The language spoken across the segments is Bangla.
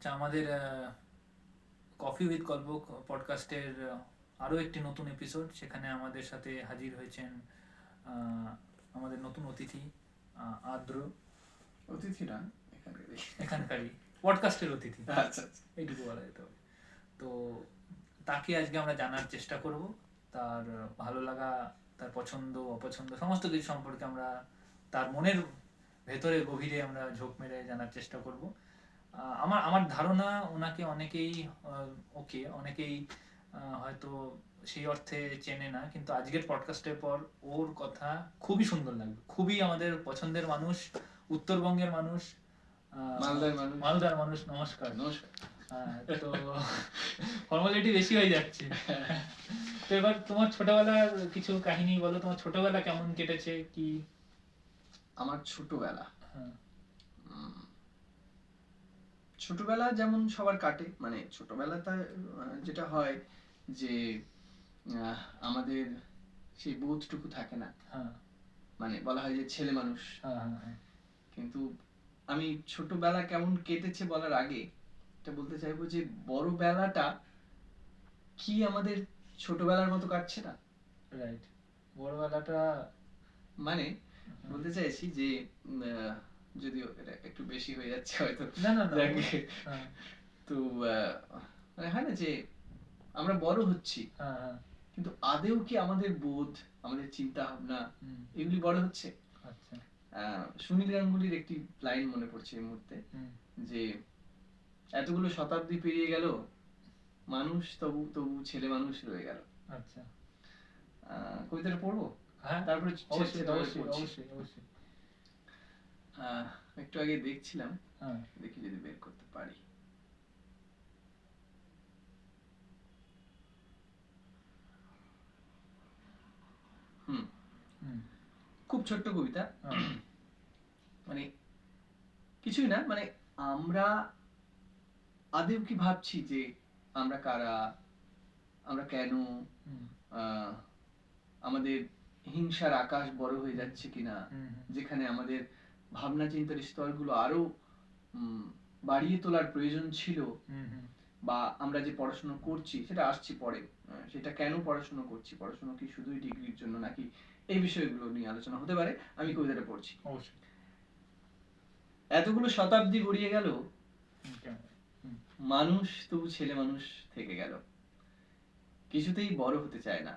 আমাদের কফি উইথ গল্প পডকাস্টের আরও একটি নতুন এপিসোড। সেখানে আমাদের সাথে হাজির হয়েছেন আমাদের নতুন অতিথি আদ্র। অতিথি না, এখানকারই পডকাস্টের অতিথি, আচ্ছা এইটুকু বলা যেতে হবে। তো তাকে আজকে আমরা জানার চেষ্টা করব, তার ভালো লাগা, তার পছন্দ অপছন্দ সমস্ত কিছু সম্পর্কে আমরা তার মনের ভেতরে গভীরে আমরা ঝোঁক মেরে জানার চেষ্টা করব। আমার আমার ধারণা ওনাকে অনেকেই হয়তো সেই অর্থে চেনে না, কিন্তু আজকের পডকাস্টের পর ওর কথা খুবই সুন্দর লাগবে। খুবই আমাদের পছন্দের মানুষ, উত্তরবঙ্গের মানুষ, মালদার মানুষ। নমস্কার। তো ফর্মালিটি বেশি হয়ে যাচ্ছে। তো এবার তোমার ছোটবেলার কিছু কাহিনী বলো, তোমার ছোটবেলা কেমন কেটেছে কি? আমার ছোটবেলা, ছোটবেলা যেমন সবার কাটে, মানে ছোটবেলাতে যেটা হয় যে আমাদের সেই বোধটুকু থাকে না, মানে বলা হয় যে ছেলে মানুষ। কিন্তু আমি ছোটবেলা কেমন কেটেছে বলার আগে এটা বলতে চাইবো যে বড় বেলাটা কি আমাদের ছোটবেলার মতো কাটছে না। রাইট, বড়বেলাটা মানে বলতে চাইছি যে যদিও এটা একটু বেশি হয়ে যাচ্ছে হয়তো, না তো মানে হয় না যে আমরা বড় হচ্ছি, কিন্তু আদেও কি আমাদের বোধ, আমাদের চিন্তা ভাবনা এগুলি বড় হচ্ছে? সুনীল গাঙ্গুলির একটি লাইন মনে পড়ছে এই মুহূর্তে, যে এতগুলো শতাব্দী পেরিয়ে গেল, মানুষ তবু তবু ছেলে মানুষ রয়ে গেল। আচ্ছা, কবিতাটা পড়বো? তারপরে একটু আগে দেখছিলাম, দেখি যদি বের করতে পারি। খুব ছোট্ট কবিতা, মানে কিছুই না, মানে আমরা আদেও কি ভাবছি যে আমরা কারা, আমরা কেন, আমাদের হিংসার আকাশ বড় হয়ে যাচ্ছে কিনা, যেখানে আমাদের ভাবনা চিন্তার স্তরগুলো আরো বাড়িয়ে তোলার প্রয়োজন ছিল, বা আমরা যে পড়াশোনা করছি সেটা আসছি পরে, সেটা কেন পড়াশোনা করছি, পড়াশোনা কি শুধুই ডিগ্রির জন্য নাকি, এই বিষয়গুলো নিয়ে আলোচনা হতে পারে। আমি কবিতাটা পড়ছি। এতগুলো শতাব্দী গড়িয়ে গেল, মানুষ তবু ছেলে মানুষ থেকে গেল, কিছুতেই বড় হতে চায় না,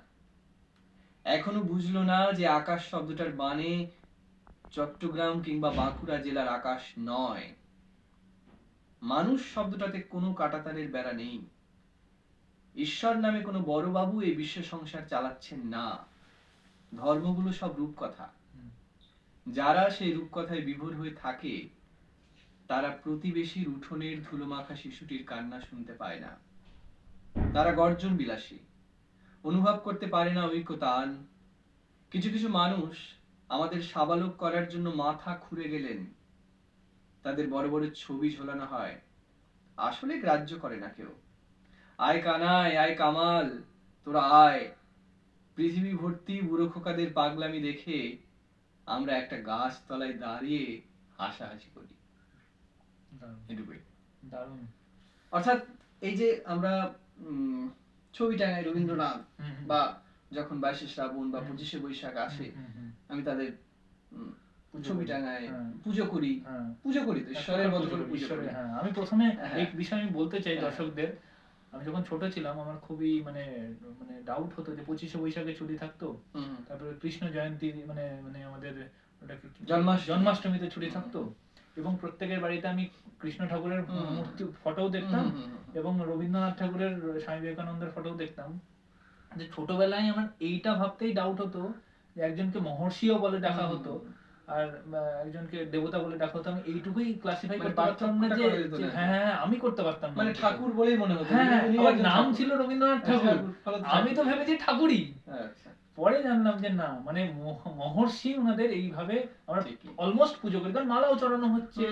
এখনো বুঝলো না যে আকাশ শব্দটার মানে চট্টগ্রাম কিংবা বাঁকুড়া জেলার আকাশ নয়। মানুষ শব্দটাতে কোনো কাঁটাতারের বেড়া নেই। ঈশ্বর নামে কোনো বড় বাবু এই বিশ্ব সংসার চালাচ্ছেন না। ধর্মগুলো সব রূপকথা। যারা সেই রূপকথায় বিভোর হয়ে থাকে, তারা প্রতিবেশীর উঠোনের ধুলোমাখা শিশুটির কান্না শুনতে পায় না। তারা গর্জন বিলাসী, অনুভব করতে পারে না ঐক্যতান। কিছু কিছু মানুষ আমাদের সাবালক করার জন্য মাথা খুঁড়ে গেলেন, তাদের বড় বড় ছবি ঝোলানো হয়, আসলে গ্রাহ্য করে না কেউ। আয় কানাই, আয় কামাল, তোরা আয়। পৃথিবী ভর্তি বুড়ো খোকাদের পাগলামি দেখে আমরা একটা গাছ তলায় দাঁড়িয়ে হাসাহাসি করি। দারুণ। অর্থাৎ এই যে আমরা ছবি টাঙাই রবীন্দ্রনাথ, বা যখন 22শে শ্রাবণ বা 25শে বৈশাখ আসে, আমি তাদের ছবি টাঙাই, পুজো করি তো ঈশ্বরের মতো করে পুজো করি। আমি প্রথমে এই বিষয়ে আমি বলতে চাই দর্শকদের, আমি যখন ছোট ছিলাম আমার খুবই মানে মানে ডাউট হতো যে 25শে বৈশাখে ছুটি থাকতো, তারপরে কৃষ্ণ জয়ন্তী মানে মানে আমাদের ওটাকে জন্মাষ্টমীতে ছুটি থাকতো, এবং প্রত্যেকের বাড়িতে আমি কৃষ্ণ ঠাকুরের মূর্তি ফটোও দেখতাম এবং রবীন্দ্রনাথ ঠাকুরের, স্বামী বিবেকানন্দের ফটোও দেখতাম। যে ছোটবেলায় আমার এইটা ভাবতেই ডাউট হতো যে একজনকে মহর্ষিও বলে ডাকা হতো আর একজনকে দেবতা বলে ডাকা হতো, আমি এইটুকুই ক্লাসিফাই করতে পারতাম না যে হ্যাঁ আমি করতে পারতাম না, মানে ঠাকুর বলেই মনে হতো। আমার নাম ছিল রবীন্দ্রনাথ ঠাকুর, আমি তো ভেবেছি ঠাকুরই। পরে জানলাম যে না, মানে মহর্ষি ওনাদের এইভাবে আমরা অলমোস্ট পুজো করি, কারণ মালাও চড়ানো হচ্ছে,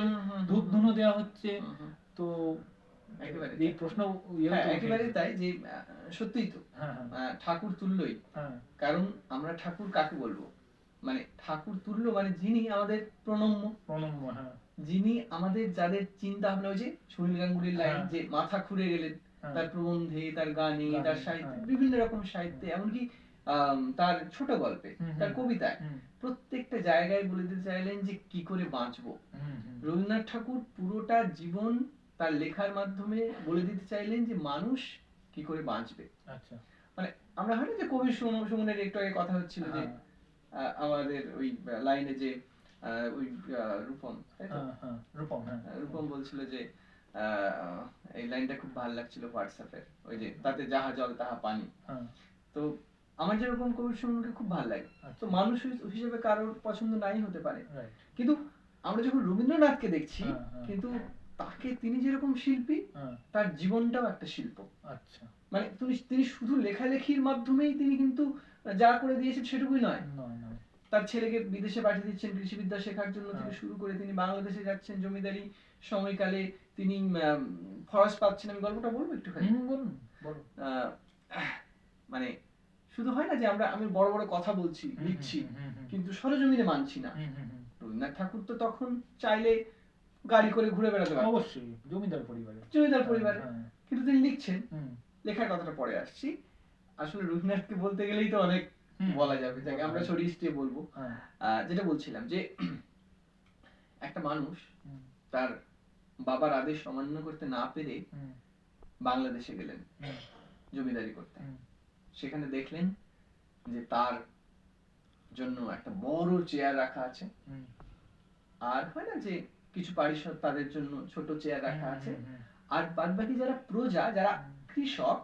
ধূপ ধুনো দেওয়া হচ্ছে। তো এই প্রশ্ন একেবারেই তাই, যে সত্যিই তো ঠাকুর তুল্যই। কারণ আমরা ঠাকুর কাকে বলবো, মানে ঠাকুর তুল্য মানে যিনি আমাদের প্রণম্য, যিনি আমাদের যাদের চিন্তা ভাবনা, ওই যে সুনীল গাঙ্গুলির লাইন, হ্যাঁ। যে মাথা খুঁড়ে গেলেন, হ্যাঁ। তার প্রবন্ধে, তার গানে, গানে, তার সাহিত্যে, হ্যাঁ। বিভিন্ন রকম সাহিত্যে, এমনকি তার ছোট গল্পে, হুম, তার হুম, কবিতায়, হুম, প্রত্যেকটা জায়গায় বলে দিতে চাইলেন যে কি করে বাঁচবো। হুম, হুম, রবীন্দ্রনাথ ঠাকুর পুরোটা জীবন তার লেখার মাধ্যমে বলে দিতে চাইলেন যে মানুষ কি করে বাঁচবে। আচ্ছা। মানে আমরা হয় না যে কবি সুমনের একটু আগে কথা হচ্ছিল যে হ্যাঁ, আমাদের ওই লাইনে যে ওই রূপম, তাই তো? হ্যাঁ, হ্যাঁ, রূপম, হ্যাঁ। রূপম বলছিল যে এই লাইনটা খুব ভালো লাগছিল হোয়াটসঅ্যাপের, ওই যে তাতে যাহা জল তাহা পানি। হ্যাঁ। তো আমার যেরকম কবি সুমনকে খুব ভালো লাগে, আচ্ছা। তো মানুষ হিসেবে কারোর পছন্দ নাই হতে পারে, রাইট। কিন্তু আমরা যখন রবীন্দ্রনাথকে দেখছি, হ্যাঁ, হ্যাঁ। কিন্তু তাকে, তিনি যেরকম শিল্পী, হ্যাঁ। তার জীবনটাও একটা শিল্প। আচ্ছা। মানে তিনি শুধু লেখালেখির মাধ্যমেই তিনি কিন্তু যা করে দিয়েছেন সেটুকুই নয়, নয়, নয়। তার ছেলেকে বিদেশে পাঠিয়ে দিচ্ছেন কৃষিবিদ্যা শেখার জন্য থেকে হ্যাঁ। শুরু করে, তিনি বাংলাদেশে যাচ্ছেন জমিদারি সময়কালে, তিনি ফরাস পাচ্ছেন। আমি গল্পটা বলবো একটুখানি? বলুন, বলুন। আহ, মানে শুধু হয় না যে আমি বড় বড় কথা বলছি, লিখছি, কিন্তু সরজমিনে মানছি না। রবীন্দ্রনাথ ঠাকুর তো তখন চাইলে গাড়ি করে ঘুরে বেড়াতে পারতেন, অবশ্যই জমিদার পরিবারে, জমিদার পরিবারে, হ্যাঁ। কিন্তু তিনি লিখছেন। হুম। লেখার কথাটা পরে আসছি। আসলে রবীন্দ্রনাথকে বলতে গেলেই তো অনেক বলা যাবে, যাকে আমরা ছড়িয়ে ছিটিয়ে বলবো। যেটা বলছিলাম যে একটা মানুষ তার বাবার আদেশ অমান্য করতে না পেরে বাংলাদেশে গেলেন জমিদারি করতে। সেখানে দেখলেন যে তার জন্য একটা বড় চেয়ার রাখা আছে, আর হয় না যে কিছু পারিষদ তাদের জন্য ছোট চেয়ার রাখা আছে, আর বাদ বাকি যারা প্রজা, যারা কৃষক,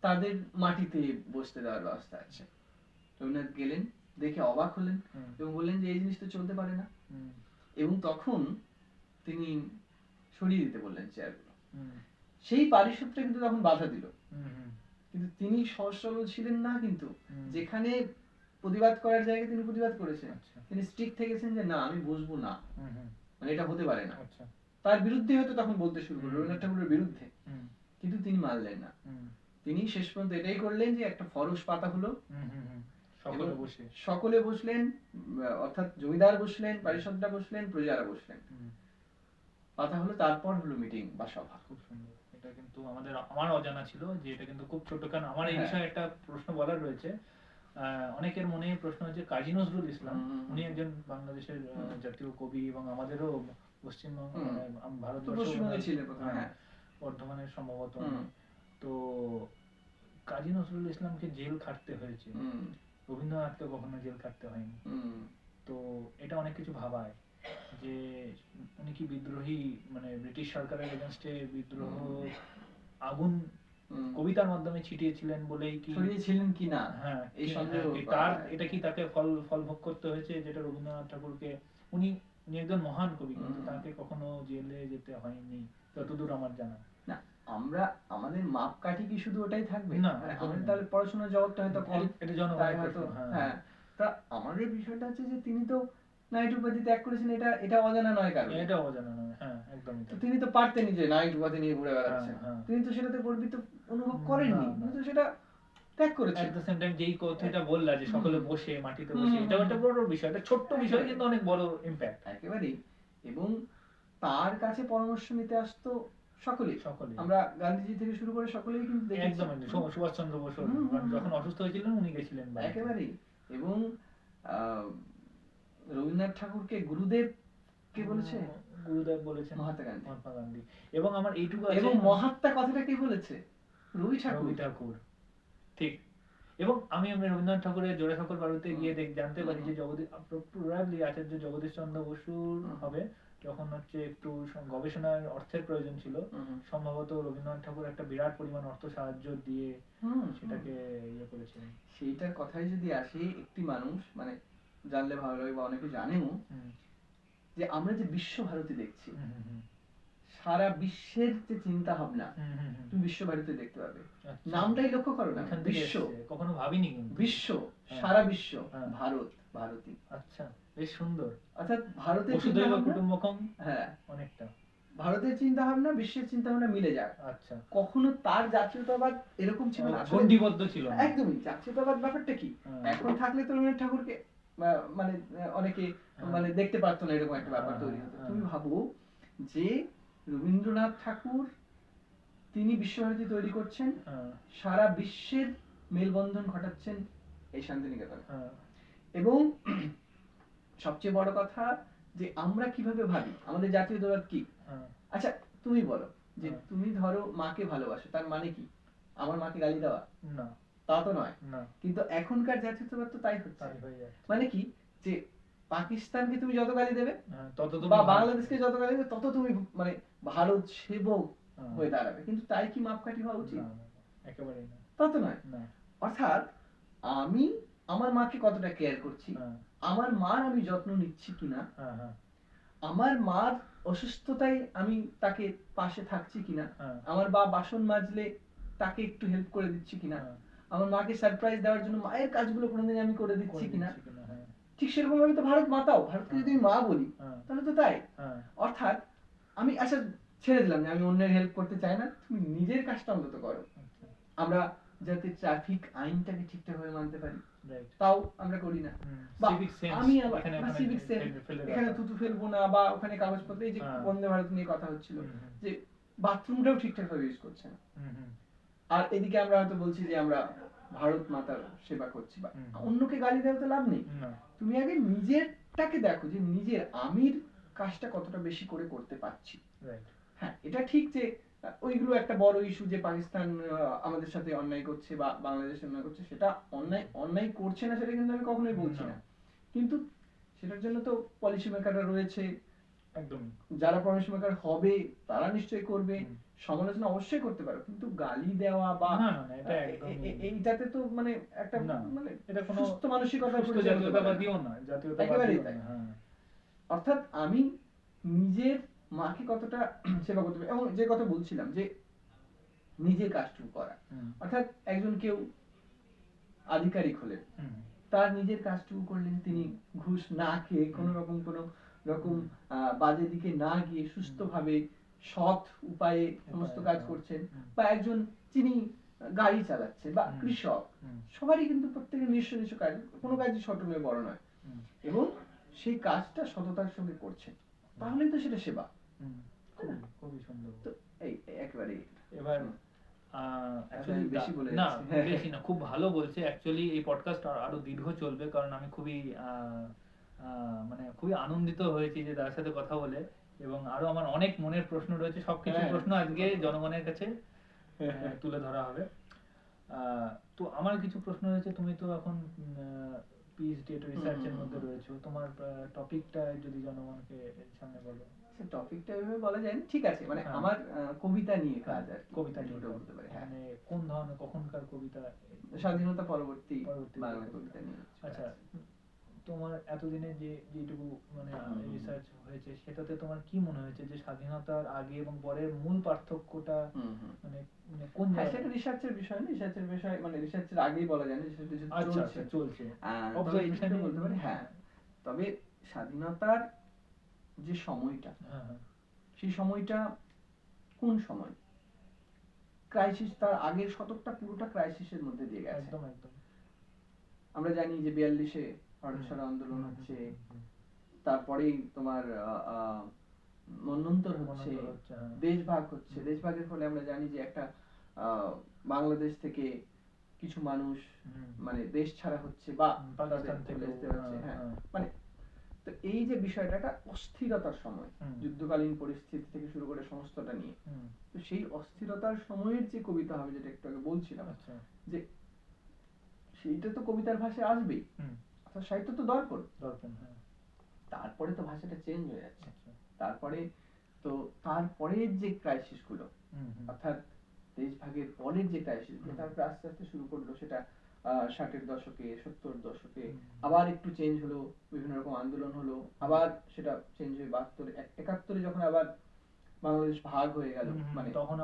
তাদের মাটিতে বসতে দেওয়ার ব্যবস্থা আছে। রবীন্দ্রনাথ গেলেন, দেখে অবাক হলেন এবং বললেন যে এই জিনিস তো চলতে পারে না, এবং তখন তিনি সরিয়ে দিতে বললেন চেয়ারগুলো। সেই পারিষদটা কিন্তু তখন বাধা দিল, কিন্তু তিনি সহজ সরল ছিলেন না, কিন্তু যেখানে প্রতিবাদ করার জায়গায় তিনি প্রতিবাদ করেছেন। তিনি স্ট্রিক্ট থেকেছেন যে না, আমি বসবো না, মানে এটা হতে পারে না। তার বিরুদ্ধে হয়তো তখন বলতে শুরু করলো, রবীন্দ্রনাথ ঠাকুরের বিরুদ্ধে, কিন্তু তিনি মানলেন না। তিনি শেষ পর্যন্ত এটাই করলেন যে একটা ফরস পাতা হলো, সকলে বসলেন, অর্থাৎ জমিদার বসলেন, পারিষদরা বসলেন, প্রজারা বসলেন, পাতা হলো, তারপর হলো মিটিং বা সভা। খুব সুন্দর। এটা কিন্তু আমার অজানা ছিল যে এটা কিন্তু খুব ছোট, কারণ আমার এই বিষয়ে একটা প্রশ্ন বলার রয়েছে। অনেকের মনে প্রশ্ন হচ্ছে কাজী নজরুল ইসলাম, উনি একজন বাংলাদেশের জাতীয় কবি এবং আমাদেরও পশ্চিমবঙ্গ, ভারতবর্ষে ছিলেন, বর্ধমানের সম্ভবত। তো কাজী নজরুল ইসলামকে জেল খাটতে হয়েছে, রবীন্দ্রনাথকে কখনো জেল খাটতে হয়নি। তো এটা অনেক কিছু ভাবায় যে উনি কি বিদ্রোহী, মানে ব্রিটিশ সরকারের এগেইনস্টে বিদ্রোহ আগুন কবিতার মাধ্যমে ছিটিয়েছিলেন বলেই কি, ছড়িয়েছিলেন কি না, হ্যাঁ, এই সন্দেহ, তার এটা কি তাকে ফল ভোগ করতে হয়েছে, যেটা রবীন্দ্রনাথ ঠাকুরকে, উনি একজন মহান কবি, কিন্তু তাকে কখনো জেলে যেতে হয়নি যতদূর আমার জানা। না, আমরা আমাদের মাপকাঠি কি শুধু ওটাই থাকবে? না, আমাদের তাহলে পড়াশোনার জগৎটা হয়তো কম, এটা জনগণের প্রশ্ন। হ্যাঁ, তা আমাদের বিষয়টা হচ্ছে যে তিনি তো নাইট উপাধি ত্যাগ করেছেন, এটা অজানা নয় কারণ, এটা অজানা নয়, হ্যাঁ, একদমই। তো তিনি তো পারতেনই যে নাইট উপাধি নিয়ে ঘুরে বেড়াচ্ছেন, তিনি তো সেটাতে গর্বিত অনুভব করেননি, তিনি তো সেটা ত্যাগ করেছেন। এট দ্য সেম টাইম যেই কথাটা বললা যে সকলে বসে মাটিতে বসে, এটা একটা বড় বিষয়, এটা ছোট্ট বিষয় কিন্তু অনেক বড় ইমপ্যাক্ট একেবারেই। এবং তার কাছে পরামর্শ নিতে আসতো সকলেই। সকলেই, আমরা গান্ধীজি থেকে শুরু করে সকলেই কিন্তু দেখেছি। একদম, সুভাষচন্দ্র বসু যখন অসুস্থ হয়েছিলেন উনি গেছিলেন একেবারেই। এবং রবীন্দ্রনাথ ঠাকুরকে গুরুদেব কে বলেছে? গুরুদেব বলেছেন মহাত্মা গান্ধী। এবং আমার এইটুকু আছে, এবং মহাত্মা কথাটা কে বলেছে? রবি ঠাকুর। ঠিক। এবং আমি রবীন্দ্রনাথ ঠাকুরের জোড়াসাঁকোর বাড়িতে গিয়ে জানতে পারি যে প্রবাবলি আচার্য জগদীশ চন্দ্র বসুর হবে, যখন হচ্ছে একটু গবেষণার অর্থের প্রয়োজন ছিল, সম্ভবত রবীন্দ্রনাথ ঠাকুর একটা বিরাট পরিমাণ অর্থ সাহায্য দিয়ে সেটাকে ইয়ে করেছিলেন। সেইটার কথাই যদি আসি, একটি মানুষ মানে জানলে ভালো লাগে বা অনেকে জানেও, যে আমরা যে বিশ্বভারতী দেখছি, সারা বিশ্বের যে চিন্তা ভাবনা তুমি বিশ্বভারতী দেখতে পাবে। নামটাই লক্ষ্য করো না, বিশ্ব, কখনো ভাবিনি কিন্তু বিশ্ব, সারা বিশ্ব, ভারত, ভারতী। আচ্ছা, বেশ সুন্দর। অর্থাৎ ভারতের বসুধৈব কুটুম্বকম, হ্যাঁ, অনেকটা ভারতের চিন্তা ভাবনা বিশ্বের চিন্তা ভাবনা মিলে যায়। আচ্ছা, কখনো তার জাতীয়তাবাদ এরকম ছিল না, গণ্ডিবদ্ধ ছিল না, একদমই। জাতীয়তাবাদ ব্যাপারটা কি, এখন থাকলে তো রবীন্দ্রনাথ ঠাকুরকে মানে অনেকে মানে দেখতে পারতো না, এরকম একটা ব্যাপার তৈরি হতো। তুমি ভাবো যে রবীন্দ্রনাথ ঠাকুর তিনি বিশ্বভারতী তৈরি করছেন, সারা বিশ্বের মেলবন্ধন ঘটাচ্ছেন এই শান্তিনিকেতনে। এবং সবচেয়ে বড় কথা যে আমরা কিভাবে ভাবি, আমাদের জাতীয়তাবাদ কি। আচ্ছা তুমি বলো যে তুমি ধরো মাকে ভালোবাসো, তার মানে কি আমার মাকে গালি দেওয়া? না, তা তো নয়। কিন্তু এখনকার জাতীয়তাবাদ তো তাই হচ্ছে। মানে কি যে পাকিস্তানকে তুমি যত গালি দেবে তত তুমি, বা বাংলাদেশকে যত গালি দেবে তত তুমি মানে ভারত সেবক হয়ে দাঁড়াবে। কিন্তু তাই কি মাপকাঠি হওয়া উচিত? একেবারেই না, তা তো নয়। অর্থাৎ আমি আমার মাকে কতটা কেয়ার করছি, আমার মার আমি যত্ন নিচ্ছি কিনা, আমার মার অসুস্থতায় আমি তাকে পাশে থাকছি কিনা, আমার বাসন মাজলে তাকে একটু হেল্প করে দিচ্ছি কিনা, আমার মাকে সারপ্রাইজ দেওয়ার জন্য মায়ের কাজগুলো কোনোদিন আমি করে দিচ্ছি কিনা, ঠিক সেরকম ভাবে তো ভারত মাতাও, ভারতকে যদি আমি মা বলি তাহলে তো তাই। অর্থাৎ আমি আচ্ছা ছেড়ে দিলাম যে আমি অন্যের হেল্প করতে চাই না, তুমি নিজের কাজটা অন্তত করো। আমরা যাতে ট্রাফিক আইনটাকে ঠিকঠাক ভাবে মানতে পারি, তাও আমরা করি না। আমি আবার সিভিক সেন্স, এখানে থুতু ফেলবো না, বা ওখানে কাগজপত্র, এই যে বন্দে ভারত নিয়ে কথা হচ্ছিল যে বাথরুমটাও ঠিকঠাক ভাবে ইউজ করছে না, আর এদিকে আমরা হয়তো বলছি যে আমরা ভারত মাতার সেবা করছি। বা অন্যকে গালি দেওয়া তো লাভ নেই, তুমি আগে নিজেরটাকে দেখো যে নিজের আমির কাজটা কতটা বেশি করে করতে পারছি। হ্যাঁ এটা ঠিক যে ওইগুলো একটা বড় ইস্যু যে পাকিস্তান আমাদের সাথে অন্যায় করছে বা বাংলাদেশ অন্যায় করছে, সেটা অন্যায় করছে না সেটা কিন্তু আমি কখনোই বলছি না, কিন্তু সেটার জন্য তো পলিসি মেকাররা রয়েছে, একদম যারা পলিসি মেকার হবে তারা নিশ্চয়ই করবে, সমালোচনা অবশ্যই করতে পারো, কিন্তু গালি দেওয়া বা এইটাতে তো মানে একটা মানে এটা কোনো সুস্থ মানসিকতা, জাতীয়তাবাদীও না, একেবারেই তাই। অর্থাৎ আমি নিজের মাকে কতটা সেবা করতে পারি, এবং যে কথা বলছিলাম যে নিজের কাজটুকু করা, অর্থাৎ একজন কেউ আধিকারিক হলেন, তার নিজের কাজটুকু করলেন, তিনি ঘুষ না খেয়ে কোনো রকম বাজে দিকে না গিয়ে সুস্থভাবে সৎ উপায়ে সমস্ত কাজ করছেন। বা একজন যিনি গাড়ি চালাচ্ছে বা কৃষক, সবারই কিন্তু প্রত্যেকের নিজস্ব কাজ, কোনো কাজই ছোট নয় বড় নয়, এবং সেই কাজটা সততার সঙ্গে করছেন, তাহলেই তো সেটা সেবা। খুবই সুন্দর। তো এই একেবারে এবার বেশি বলে না, বেশি না, খুব ভালো বলছে। অ্যাকচুয়ালি এই পডকাস্ট আরো দীর্ঘ চলবে, কারণ আমি খুবই মানে খুবই আনন্দিত হয়েছি যে তার সাথে কথা বলে, এবং আরো আমার অনেক মনের প্রশ্ন রয়েছে, সবকিছু প্রশ্ন আজকে জনগণের কাছে তুলে ধরা হবে। তো আমার কিছু প্রশ্ন রয়েছে, তুমি তো এখন পিএইচডি রিসার্চের মধ্যে রয়েছো, তোমার টপিকটা যদি জনগণকে সামনে বলো। টপিকটা এভাবে বলা যায় না, ঠিক আছে, মানে আমার কবিতা নিয়ে কাজ, আর কবিতা নিয়ে বলতে পারি। মানে কোন ধরনের, কখনকার কবিতা? স্বাধীনতা পরবর্তী বাংলা কবিতা নিয়ে। আচ্ছা, তোমার এতদিনে যেটুকু মানে রিসার্চ হয়েছে, সেটাতে তোমার কি মনে হয়েছে যে স্বাধীনতার আগে এবং পরের মূল পার্থক্যটা মানে কোন জায়গায়? সেটা রিসার্চের বিষয় না, রিসার্চের বিষয় মানে রিসার্চের আগেই বলা যায় না, রিসার্চ চলছে, অবজারভেশন বলতে পারি। হ্যাঁ, তবে স্বাধীনতার যে সময়টা, সেই সময়টা কোন সময়? ক্রাইসিস, তার আগের শতকটা পুরোটা ক্রাইসিসের মধ্যে দিয়ে গেছে। একদম একদম। আমরা জানি যে 42-এ ভারত ছাড়ো আন্দোলন হচ্ছে, তারপরেই তোমার মন্বন্তর হচ্ছে, দেশভাগ হচ্ছে, দেশভাগের ফলে আমরা জানি যে একটা বাংলাদেশ থেকে কিছু মানুষ মানে দেশ ছাড়া হচ্ছে বা পাকিস্তান থেকে আসতে হচ্ছে। হ্যাঁ, মানে তো এই যে বিষয়টা একটা অস্থিরতার সময়, যুদ্ধকালীন পরিস্থিতি থেকে শুরু করে সমস্তটা নিয়ে, তো সেই অস্থিরতার সময়ের যে কবিতা হবে, যেটা একটু আগে বলছিলাম, যে সেইটা তো কবিতার ভাষায় আসবেই, অর্থাৎ সাহিত্য তো দর্পণ, তারপরে তো ভাষাটা চেঞ্জ হয়ে যাচ্ছে, তারপরের যে ক্রাইসিস গুলো, অর্থাৎ দেশভাগের পরের যে ক্রাইসিস গুলো, তারপরে আস্তে আস্তে শুরু করলো সেটা 60-এর দশকে, 70-এর দশকে, আবার একটু চেঞ্জ হলো, বিভিন্ন রকম আন্দোলন হলো, আবার সেটা চেঞ্জ হয়ে 72-71 যখন আবার বাংলাদেশ ভাগ হয়ে গেল, মানে তখন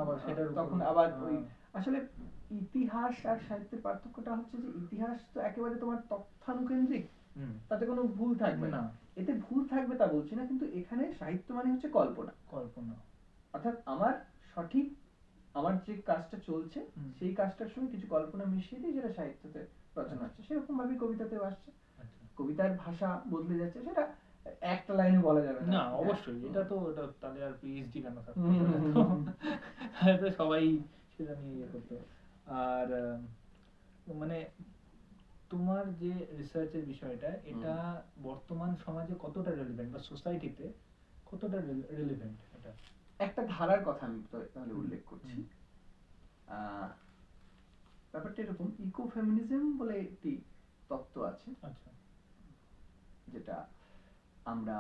আবার ওই আসলে ইতিহাস আর সাহিত্যের পার্থক্যটা হচ্ছে যে ইতিহাস তো একেবারে তোমার তথ্যানুকেন্দ্রিক, তাতে কোনো ভুল থাকবে না, এতে ভুল থাকবে তা বলছি না, কিন্তু এখানে সাহিত্য মানে হচ্ছে কল্পনা, অর্থাৎ আমার সঠিক আমার যে কাজটা চলছে সেই কাজটার সঙ্গে কিছু কল্পনা মিশিয়ে দিয়ে যেটা সাহিত্যতে রচনা হচ্ছে, সেরকম ভাবে কবিতাতেও আসছে। কবিতার ভাষা বদলে যাচ্ছে, সেটা একটা লাইনে বলা যাবে না অবশ্যই, এটা তাহলে আর পিএইচডি কেন থাকতো, তো সবাই সেটা নিয়ে ইয়ে করতো। আর মানে তোমার যে রিসার্চের বিষয়টা, এটা বর্তমান সমাজে কতটা রেলেভেন্ট বা সোসাইটিতে কতটা রেলেভেন্ট এটা? একটা ধারার কথা আমি তাহলে উল্লেখ করছি। ব্যাপারটা এরকম, ইকো ফেমিনিজম বলে একটি তত্ত্ব আছে, আচ্ছা, যেটা আমরা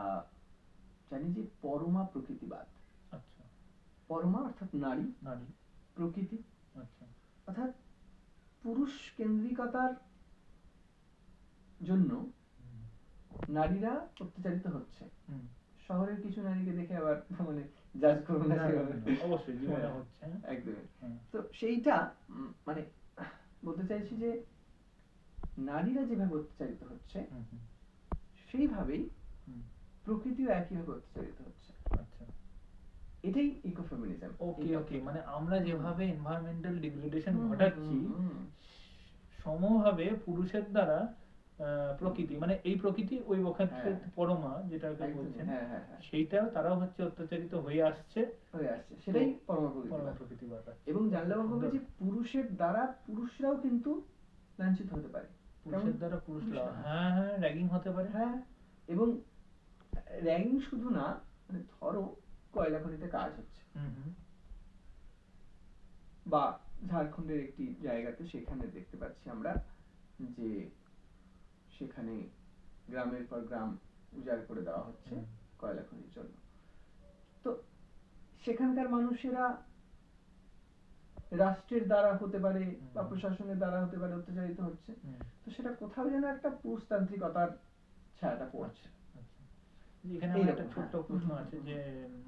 জানি যে পরমা প্রকৃতিবাদ। আচ্ছা, পরমা অর্থাৎ নারী, নারী, প্রকৃতি আচ্ছা, অর্থাৎ পুরুষ কেন্দ্রিকতার জন্য নারীরা অত্যাচারিত হচ্ছে। শহরের কিছু নারীকে দেখে আবার মানে জাজ করবো না, অবশ্যই জীবনে হচ্ছে, একদমই। তো সেইটা মানে বলতে চাইছি যে নারীরা যেভাবে অত্যাচারিত হচ্ছে সেইভাবেই প্রকৃতিও একইভাবে অত্যাচারিত হচ্ছে। আচ্ছা, এটাই ইকোফেমিনিজম। ওকে ওকে, মানে আমরা যেভাবে এনভায়রনমেন্টাল ডিগ্রেডেশন ঘটাচ্ছি, সমভাবে পুরুষের দ্বারা প্রকৃতি, মানে এই প্রকৃতি ওই বখাত্রের পরমা যেটাকে বলছেন, সেইটাও তারাও হচ্ছে অত্যাচারিত হয়ে আসছে, সেটাই পরমা প্রকৃতিবাদ। এবং জানলে হবে যে পুরুষের দ্বারা পুরুষরাও কিন্তু লাঞ্ছিত হতে পারে, পুরুষের দ্বারা পুরুষরা, হ্যাঁ হ্যাঁ, র্যাগিং হতে পারে, হ্যাঁ। এবং র্যাগিং শুধু না, মানে ধরো কয়লা খনিতে কাজ হচ্ছে, বা ঝাড়খণ্ডের একটি জায়গাতে, সেখানে দেখতে পাচ্ছি আমরা যে সেখানে গ্রামের পর গ্রাম উজাড় করে দেওয়া হচ্ছে কয়লা খনির জন্য। তো সেখানকার মানুষেরা রাষ্ট্রের দ্বারা হতে পারে বা প্রশাসনের দ্বারা হতে পারে অত্যাচারিত হচ্ছে। তো সেটা কোথাও যেন একটা পুরুষতান্ত্রিকতার ছায়াটা পড়ছে। এখানে আমার একটা ছোট্ট প্রশ্ন আছে, যে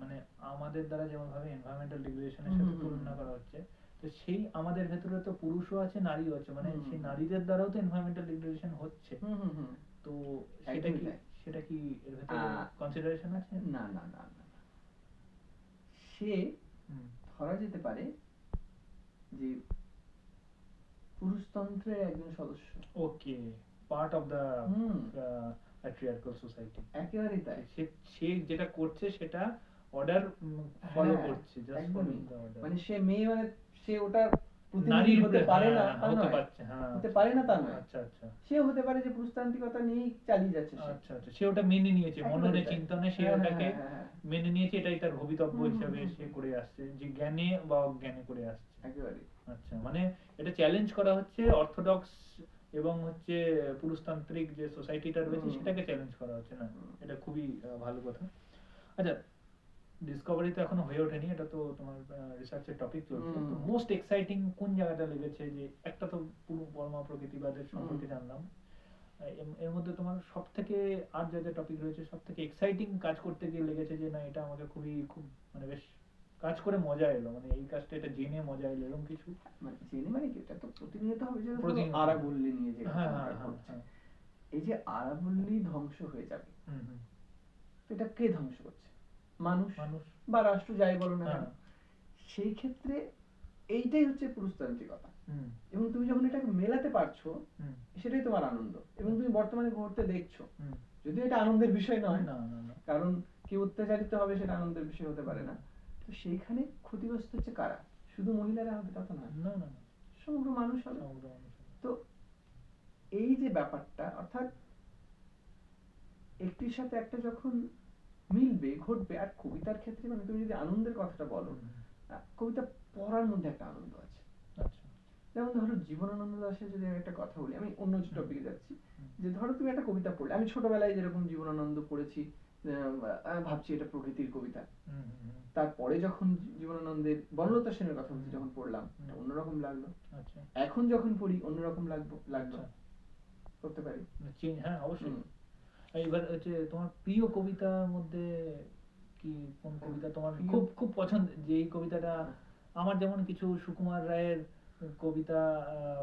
মানে আমাদের দ্বারা যেমন ভাবে এনভায়রনমেন্টাল ডিগ্রেডেশনের সাথে তুলনা করা হচ্ছে, তো সেই আমাদের ভেতরে তো পুরুষও আছে, নারীও আছে, মানে সেই নারীদের দ্বারাও তো এনভায়রনমেন্টাল ডিগ্রেডেশন হচ্ছে। তো সেটা কি এর ভেতরে কনসিডারেশন আছে? না না না না, সে ধরা যেতে পারে যে পুরুষতন্ত্রের একজন সদস্য। Okay, part of the patriarchal society। একেবারেই তাই। সে যেটা করছে সেটা অর্ডার ফলো করছে, জাস্ট ফলোইং দা অর্ডার। মানে সে মেয়ে, মানে সে ওটা প্রতিনিধি হতে পারে না, হতে পারছে, হ্যাঁ, হতে পারে না তা নয়। আচ্ছা আচ্ছা, সে হতে পারে যে পুরুষতান্ত্রিকতা নিয়েই চালিয়ে যাচ্ছে। আচ্ছা আচ্ছা, সে ওটা মেনে নিয়েছে, মননে চিন্তনে সে ওটাকে মেনে নিয়েছে, এটাই তার ভবিতব্য হিসেবে সে করে আসছে, যে জ্ঞানে বা অজ্ঞানে করে আসছে। একেবারে। আচ্ছা, মানে এটা চ্যালেঞ্জ করা হচ্ছে অর্থোডক্স এবং হচ্ছে পুরুষতান্ত্রিক যে সোসাইটিটা রয়েছে সেটাকে চ্যালেঞ্জ করা হচ্ছে, না এটা খুবই ভালো কথা। আচ্ছা, ডিসকভারি তো এখনো হয়ে ওঠেনি, এটা তো তোমার রিসার্চের টপিক চলছে, তো মোস্ট এক্সাইটিং কোন জায়গাটা লেগেছে? যে একটা তো পুরো পরমা প্রকৃতিবাদের সম্পর্কে জানলাম, এর মধ্যে তোমার সব থেকে আর যা যা টপিক রয়েছে সব থেকে এক্সাইটিং কাজ করতে গিয়ে লেগেছে যে না এটা আমাকে খুব মানে বেশ কাজ করে মজা এলো, মানে এই কাজটা এটা জেনে মজা এলো, এরকম কিছু? মানে জেনে মানে কি, এটা তো প্রতিনিয়ত হবে, যে আরাবল্লী নিয়ে যে এই যে আরাবল্লী ধ্বংস হয়ে যাবে, এটা কে ধ্বংস করছে? মানুষ বা রাষ্ট্র, যাই বলো না কেন। সেই ক্ষেত্রে এইটাই হচ্ছে পুরুষতান্ত্রিকতা। এবং তুমি যখন এটাকে মেলাতে পারছো, সেটাই তোমার আনন্দ। এবং তুমি বর্তমানে ঘটতে দেখছো, যদিও এটা আনন্দের বিষয় নয়, কারণ কেউ অত্যাচারিত হবে সেটা আনন্দের বিষয় হতে পারে না। তো সেইখানে ক্ষতিগ্রস্ত হচ্ছে কারা? শুধু মহিলারা হবে তা তো নয়, সমগ্র মানুষ হবে। তো এই যে ব্যাপারটা, অর্থাৎ একটির সাথে একটা যখন মিলবে, ঘটবে। আর কবিতার ক্ষেত্রে মানে তুমি যদি আনন্দের কথাটা বলো, কবিতা পড়ার মধ্যে একটা আনন্দ আছে। যেমন ধরো জীবনানন্দ দাশের যদি আমি একটা কথা বলি, আমি অন্য টপিকে যাচ্ছি, যে ধরো তুমি একটা কবিতা পড়লে, আমি ছোটবেলায় যেরকম জীবনানন্দ পড়েছি, ভাবছি এটা প্রকৃতির কবিতা। তারপরে যখন জীবনানন্দের বনলতা সেনের কথা বলছি, যখন পড়লাম অন্যরকম লাগলো, এখন যখন পড়ি অন্যরকম লাগলো করতে পারি। হ্যাঁ অবশ্যই। এবার হচ্ছে তোমার প্রিয় কবিতার মধ্যে কি কোন কবিতা তোমার খুব খুব পছন্দ, যে এই কবিতাটা আমার যেমন কিছু সুকুমার রায়ের কবিতা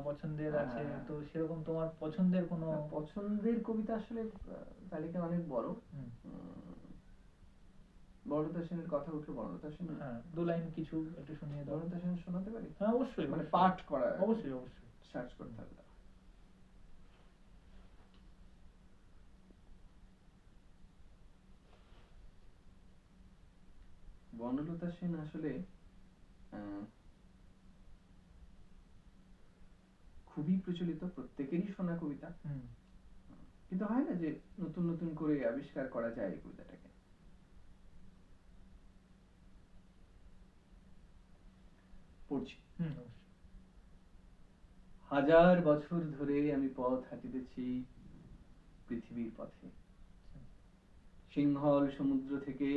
পছন্দের আছে, তো সেরকম তোমার পছন্দের কোনো? পছন্দের কবিতা আসলে তালিকা অনেক বড়। বনলতা সেনের কথা উঠলো, বনলতা সেন, হ্যাঁ দু লাইন কিছু একটু শুনিয়ে দাও। বনলতা সেন শোনাতে পারি? হ্যাঁ অবশ্যই, মানে পাঠ করা, অবশ্যই অবশ্যই, সার্চ করতে হবে। বনলতা সেন আসলে খুবই প্রচলিত, প্রত্যেকেরই শোনা কবিতা, কিন্তু হয় না যে নতুন নতুন করে আবিষ্কার করা যায় এই কবিতাটাকে। পড়ছি। হাজার বছর ধরে আমি পথ হাঁটিতেছি পৃথিবীর পথে, সিংহল সমুদ্র থেকে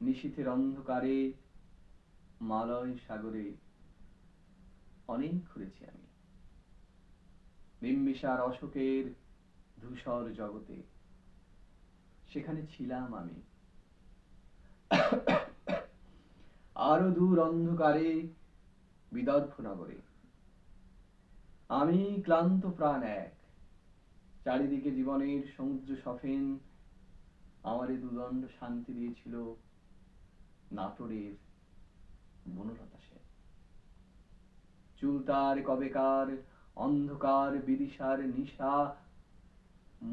নিশীথের অন্ধকারে মালয় সাগরে অনেক ঘুরেছি আমি, বিম্বিসার অশোকের ধূসর জগতে সেখানে ছিলাম আমি। আরো দূর অন্ধকারে বিদর্ভ নগরে আমি ক্লান্ত প্রাণ এক, চারিদিকে জীবনের সমুদ্র সফেন আমারে দুদণ্ড শান্তি দিয়েছিল নাটোরের বনলতা সেন। চুল তার কবেকার অন্ধকার বিদিশার নিশা,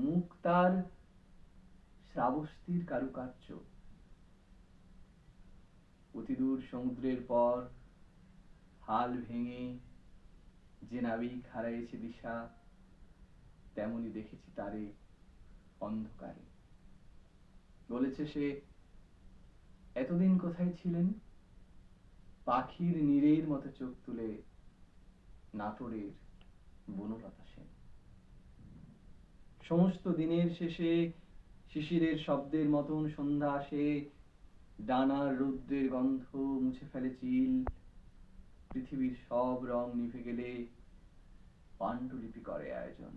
মুখ তার শ্রাবস্তির কারুকার্য, অতিদূর সমুদ্রের পর হাল ভেঙে যে নাবিক হারাইছে দিশা, তেমনি দেখেছি তারে অন্ধকারে। বলেছে সে, এতদিন কোথায় ছিলেন? পাখির নীড়ের মতো চোখ তুলে নাটোরের বনলতা সেন। সমস্ত দিনের শেষে শিশিরের শব্দের মতন সন্ধ্যা আসে, ডানার রৌদ্রের গন্ধ মুছে ফেলে চিল, পৃথিবীর সব রং নিভে গেলে পাণ্ডুলিপি করে আয়োজন।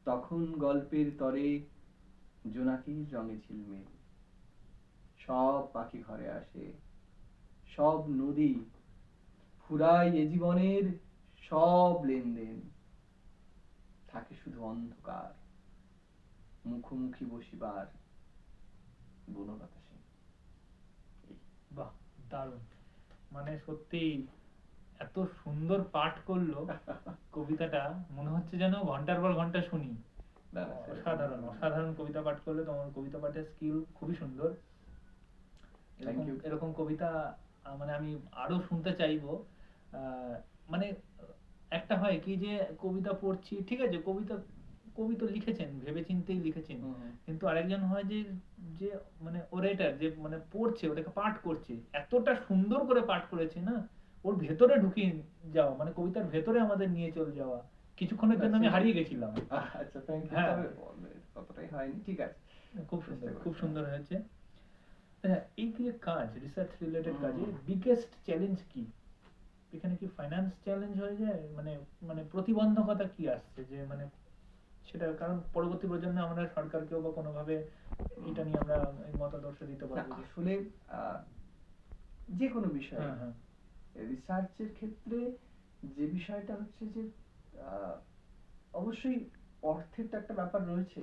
তখন গল্পের তরে জোনাকির রঙে ঝিলমিল, সব পাখি ঘরে আসে, সব নদী ফুরায় এ জীবনের সব লেনদেন, থাকে শুধু অন্ধকার, মুখোমুখি বসিবার বনলতা সেন। বাহ, দারুণ, মানে সত্যি এত সুন্দর পাঠ করলো কবিতাটা, মনে হচ্ছে যেন ঘন্টার পর ঘন্টা শুনি। অসাধারণ অসাধারণ কবিতা পাঠ করলে, তোমার কবিতা পাঠের স্কিল খুবই সুন্দর। এরকম কবিতা মানে আমি আরো শুনতে চাইবো। মানে একটা হয় কি যে কবিতা পড়ছি, ঠিক আছে, কবি তো লিখেছেন, ভেবে চিন্তেই লিখেছেন, কিন্তু আরেকজন হয় যে যে মানে ওরেটার, যে মানে পড়ছে, ওটাকে পাঠ করছে, এতটা সুন্দর করে পাঠ করেছে না, ওর ভেতরে ঢুকিয়ে যাওয়া, মানে কবিতার ভেতরে আমাদের নিয়ে চলে যাওয়া। কিছুক্ষণের জন্য আমি হারিয়ে গেছিলাম। আচ্ছা, থ্যাংক ইউ। ততটাই হয়নি, ঠিক আছে, খুব সুন্দর, খুব সুন্দর হয়েছে। এই যে কাজ, রিসার্চ রিলেটেড কাজে বিগেস্ট চ্যালেঞ্জ কি? এখানে কি ফাইন্যান্স চ্যালেঞ্জ হয়ে যায়, মানে মানে প্রতিবন্ধকতা কি আসছে, যে মানে সেটা, কারণ পরবর্তী প্রজন্মে আমরা সরকারকেও বা কোনোভাবে এটা নিয়ে আমরা মতাদর্শ দিতে পারবো। আসলে যে কোনো বিষয় রিসার্চের ক্ষেত্রে যে বিষয়টা হচ্ছে যে অবশ্যই অর্থের তো একটা ব্যাপার রয়েছে।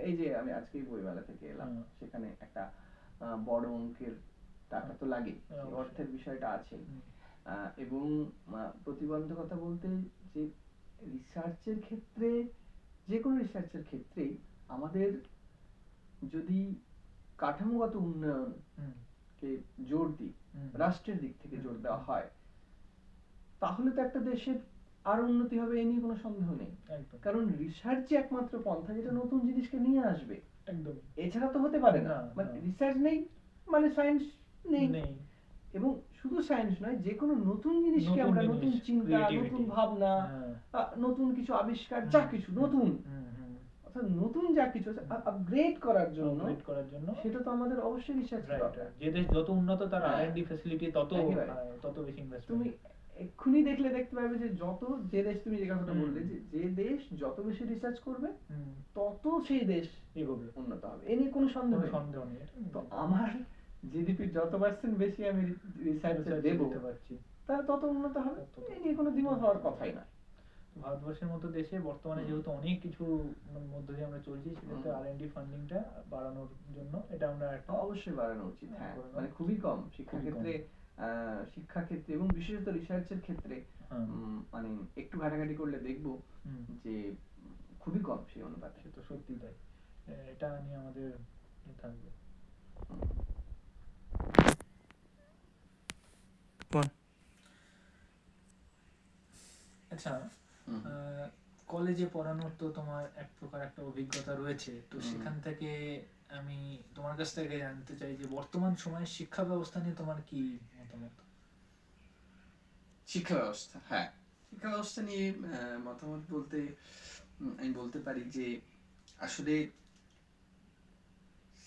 এই যে আমি আজকেই বইমেলা থেকে এলাম, সেখানে একটা বড় অঙ্কের টাকা তো লাগে, অর্থের বিষয়টা আছে। এবং প্রতিবন্ধকতা বলতে যে রিসার্চের ক্ষেত্রে, যে কোনো রিসার্চের ক্ষেত্রেই আমাদের যদি কাঠামোগত উন্নয়ন কে জোর দিই, রাষ্ট্রের দিক থেকে জোর দেওয়া হয়, তাহলে তো একটা দেশের আরো উন্নতি হবে, এ নিয়ে কোনো সন্দেহ নেই। কারণ রিসার্চই একমাত্র পন্থা যেটা নতুন জিনিসকে নিয়ে আসবে, একদম, এছাড়া তো হতে পারে না। মানে রিসার্চ নেই মানে সায়েন্স নেই। এবং শুধু সায়েন্স নয়, যে কোনো নতুন জিনিসকে আমরা, নতুন চিন্তা, নতুন ভাবনা, নতুন কিছু আবিষ্কার, যা কিছু নতুন, অর্থাৎ নতুন যা কিছু আপগ্রেড করার জন্য, সেটা তো আমাদের অবশ্যই রিসার্চ দরকার। যে দেশ যত উন্নত, তার আর&ডি ফ্যাসিলিটি তত বেশি ইনভেস্ট। তুমি এক্ষুনি দেখলে দেখতে পাবে যে যে দেশ, তুমি যে কথাটা বললে, যে দেশ যত বেশি রিসার্চ করবে তত সেই দেশ এগোবে, উন্নত হবে, এ নিয়ে কোনো সন্দেহ নেই। তো আমার জিডিপির যত % বেশি আমি রিসার্চে দেব, তাহলে তত উন্নত হবে, এ নিয়ে কোনো দ্বিমত হওয়ার কথাই না। ভারতবর্ষের মতো দেশে বর্তমানে যেহেতু অনেক কিছু মধ্য দিয়ে আমরা চলছি, সেক্ষেত্রে আর&ডি ফান্ডিংটা বাড়ানোর জন্য এটা আমরা একটা অবশ্যই বাড়ানো উচিত। হ্যাঁ, মানে খুবই কম শিক্ষাক্ষেত্রে, শিক্ষাক্ষেত্রে এবং বিশেষত রিসার্চের ক্ষেত্রে মানে একটু ঘাটাঘাটি করলে দেখবো যে খুবই কম সেই অনুপাতে। সে তো সত্যি তাই, এটা নিয়ে আমাদের থাকবে। আচ্ছা, কলেজে পড়ানোর তো তোমার এক প্রকার একটা অভিজ্ঞতা রয়েছে, তো সেখান থেকে আমি তোমার কাছ থেকে জানতে চাই যে বর্তমান সময়ের শিক্ষা ব্যবস্থা নিয়ে তোমার কি মতামত? শিক্ষা ব্যবস্থা, হ্যাঁ, শিক্ষা ব্যবস্থা নিয়ে মতামত বলতে আমি বলতে পারি যে আসলে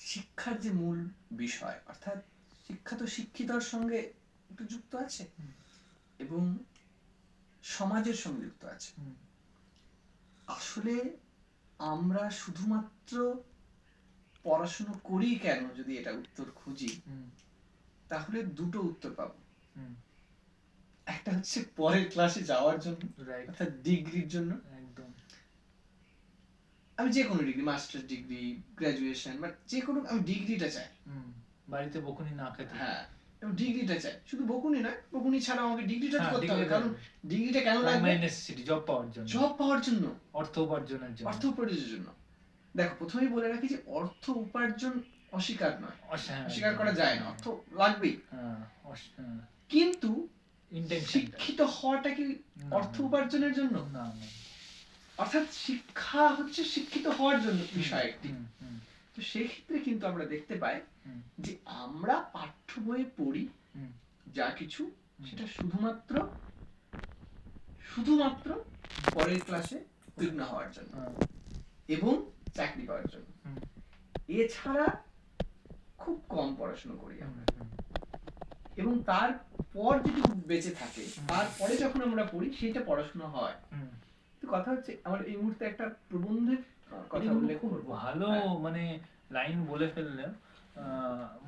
শিক্ষার যে মূল বিষয়, অর্থাৎ শিক্ষা তো শিক্ষিতর সঙ্গে একটু যুক্ত আছে এবং সমাজের সঙ্গে যুক্ত আছে। আসলে আমরা শুধুমাত্র পড়াশোনা করি কেন, যদি এটা উত্তর খুঁজি তাহলে দুটো উত্তর পাবো। একটা হচ্ছে পরের ক্লাসে যাওয়ার জন্য, অর্থাৎ ডিগ্রির জন্য। একদম, আমি যে কোনো ডিগ্রি, মাস্টার্স ডিগ্রি, গ্রাজুয়েশন, বা যে কোনো, আমি ডিগ্রিটা চাই। বাড়িতে বকুনি না খেতে। হ্যাঁ, এবং ডিগ্রিটা চাই, শুধু বকুনি না, বকুনি ছাড়া আমাকে ডিগ্রিটা করতে হবে। কারণ ডিগ্রিটা কেন লাগবে? নেসেসিটি, জব পাওয়ার জন্য, জব পাওয়ার জন্য, অর্থ উপার্জনের জন্য। অর্থ উপার্জনের জন্য। দেখো, প্রথমেই বলে রাখি যে অর্থ উপার্জন অস্বীকার নয়, অস্বীকার করা যায় না, অর্থ লাগবেই। কিন্তু শিক্ষিত হওয়াটা কি অর্থ উপার্জনের জন্য? না, অর্থাৎ শিক্ষা হচ্ছে শিক্ষিত হওয়ার জন্য বিষয় একটি। তো সেই ক্ষেত্রে কিন্তু আমরা দেখতে পাই যে আমরা পাঠ্য বইয়ে পড়ি যা কিছু, সেটা শুধুমাত্র পরের ক্লাসে উত্তীর্ণ হওয়ার জন্য এবং চাকরি পাওয়ার জন্য। এছাড়া খুব কম পড়াশোনা করি আমরা, এবং তারপর যেটুকু বেঁচে থাকে, তারপরে যখন আমরা পড়ি সেটা পড়াশোনা হয়। তো কথা হচ্ছে, আমার এই মুহূর্তে একটা প্রবন্ধের কথা উল্লেখ করব। ভালো মানে লাইন বলে ফেললে।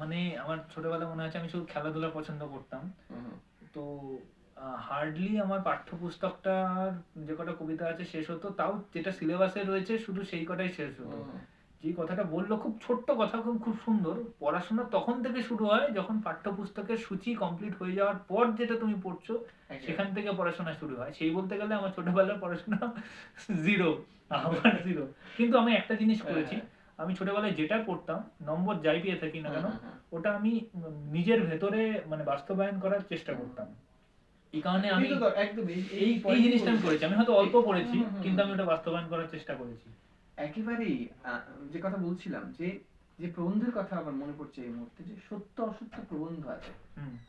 মানে আমার ছোটবেলা মনে আছে আমি শুধু খেলাধুলা পছন্দ করতাম, তো হার্ডলি আমার পাঠ্যপুস্তকটার যে কটা কবিতা আছে শেষ হতো, তাও যেটা সিলেবাসে রয়েছে শুধু সেই কটাই শেষ হতো। যে কথাটা বললো, খুব ছোট্ট কথা, খুব সুন্দর। পড়াশোনা তখন থেকে শুরু হয় যখন পাঠ্যপুস্তকের সূচি কমপ্লিট হয়ে যাওয়ার পর যেটা তুমি পড়ছো সেখান থেকে পড়াশোনা শুরু হয়। সেই বলতে গেলে আমার ছোটবেলার পড়াশোনা জিরো, আমার জিরো। কিন্তু আমি একটা জিনিস করেছি, আমি ছোটবেলায় যেটা পড়তাম, নম্বর যাই পেয়ে থাকি না কেন, ওটা আমি নিজের ভেতরে মানে বাস্তবায়ন করার চেষ্টা করতাম। এই কারণে আমি এই জিনিসটা আমি করেছি। আমি হয়তো অল্প পড়েছি, কিন্তু আমি ওটা বাস্তবায়ন করার চেষ্টা করেছি। একেবারেই যে কথা বলছিলাম, যে প্রবন্ধের কথা আমার মনে পড়ছে এই মুহূর্তে, যে সত্য অসত্য প্রবন্ধ আছে।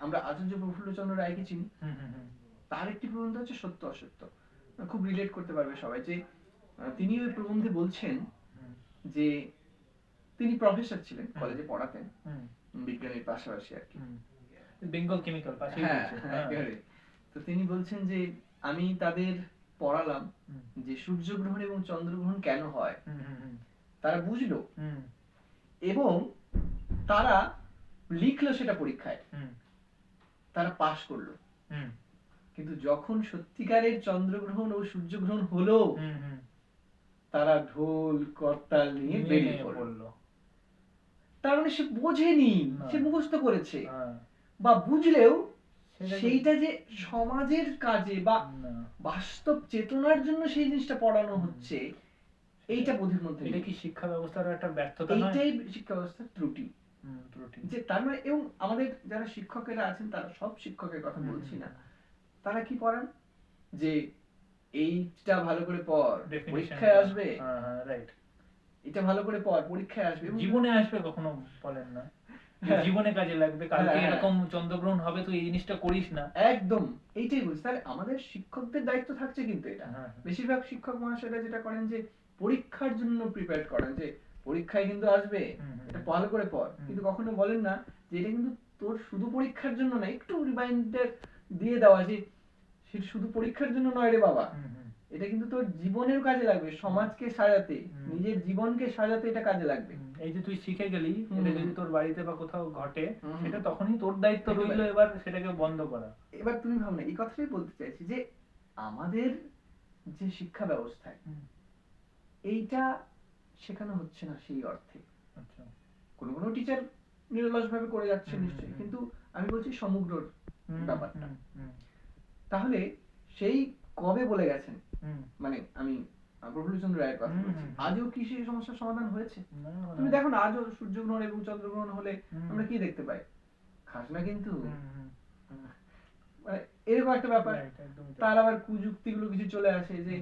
আমরা আচার্য প্রফুল্লচন্দ্র রায়কে চিনি, তার একটি প্রবন্ধ আছে সত্য অসত্য, খুব রিলেট করতে পারবে সবাই। যে তিনি ওই প্রবন্ধে বলছেন যে তিনি প্রফেসর ছিলেন, কলেজে পড়াতেন বিজ্ঞানের পাশাপাশি আর কি, বেঙ্গল কেমিক্যাল পাশে। তো তিনি বলছেন যে আমি তাদের পড়ালাম যে সূর্যগ্রহণ এবং চন্দ্রগ্রহণ কেন হয়, তারা বুঝলো এবং তারা লিখলো সেটা পরীক্ষায়, তারা পাশ করলো। কিন্তু যখন সত্যিকারের চন্দ্রগ্রহণ ও সূর্যগ্রহণ হলো, তারা ঢোল করতাল নিয়ে বেরিয়ে পড়লো। তার মানে সে বোঝেনি, সে মুখস্থ করেছে, বা বুঝলেও সেইটা যে সমাজের কাজে বা বাস্তব চেতনার জন্য সেই জিনিসটা পড়ানো হচ্ছে, এইটা বোধের মধ্যে। এটা কি শিক্ষা ব্যবস্থার একটা ব্যর্থতা নয়? এইটাই শিক্ষা ব্যবস্থার ত্রুটি। যে তার মানে, এবং আমাদের যারা শিক্ষকেরা আছেন, তারা সব শিক্ষকের কথা বলছি না, তারা কি পড়ান যে এইটা ভালো করে পড়, পরীক্ষায় আসবে, রাইট, এটা ভালো করে পড়, পরীক্ষায় আসবে, জীবনে আসবে, কখনো বলেন না জীবনে কাজে লাগবে, কালকে এরকম চন্দ্রগ্রহণ হবে, তো এই জিনিসটা করিস না। একদম এইটাই বলছি। তাহলে আমাদের শিক্ষকদের দায়িত্ব থাকছে কিন্তু এটা। বেশিরভাগ শিক্ষক মহাশয়রা যেটা করেন যে পরীক্ষার জন্য প্রিপেয়ার করেন, যে পরীক্ষায় কিন্তু আসবে, এটা ভালো করে পড়, কিন্তু কখনো বলেন না যে এটা কিন্তু তোর শুধু পরীক্ষার জন্য না, একটু রিমাইন্ডার দিয়ে দেওয়া যে সেটা শুধু পরীক্ষার জন্য নয় রে বাবা, এটা কিন্তু তোর জীবনের কাজে লাগবে, সমাজকে সাজাতে, নিজের জীবনকে সাজাতে এটা কাজে লাগবে। এই যে তুই শিখে গেলি, এটা যদি তোর বাড়িতে বা কোথাও ঘটে, সেটা তখনই তোর দায়িত্ব রইলো এবার সেটাকে বন্ধ করা। এবার তুমি ভাবনা, এই কথাটাই বলতে চাইছি যে আমাদের যে শিক্ষা ব্যবস্থায় এইটা শেখানো হচ্ছে না সেই অর্থে। কোনো কোনো টিচার নিরলস ভাবে করে যাচ্ছে নিশ্চয়ই, কিন্তু আমি বলছি সমগ্র ব্যাপারটা। তাহলে সেই কবে বলে গেছেন, মানে আমি প্রফুল্লচন্দ্র রায়ের কথা বলছি, আজও কি সেই সমস্যার সমাধান হয়েছে? তুমি দেখো না, আজও সূর্যগ্রহণ এবং চন্দ্রগ্রহণ হলে আমরা কি দেখতে পাই? খাস না কিন্তু মানে এরকম একটা ব্যাপার। Right, একদমই তাই। তার আবার কুযুক্তিগুলো কিছু চলে আসে যে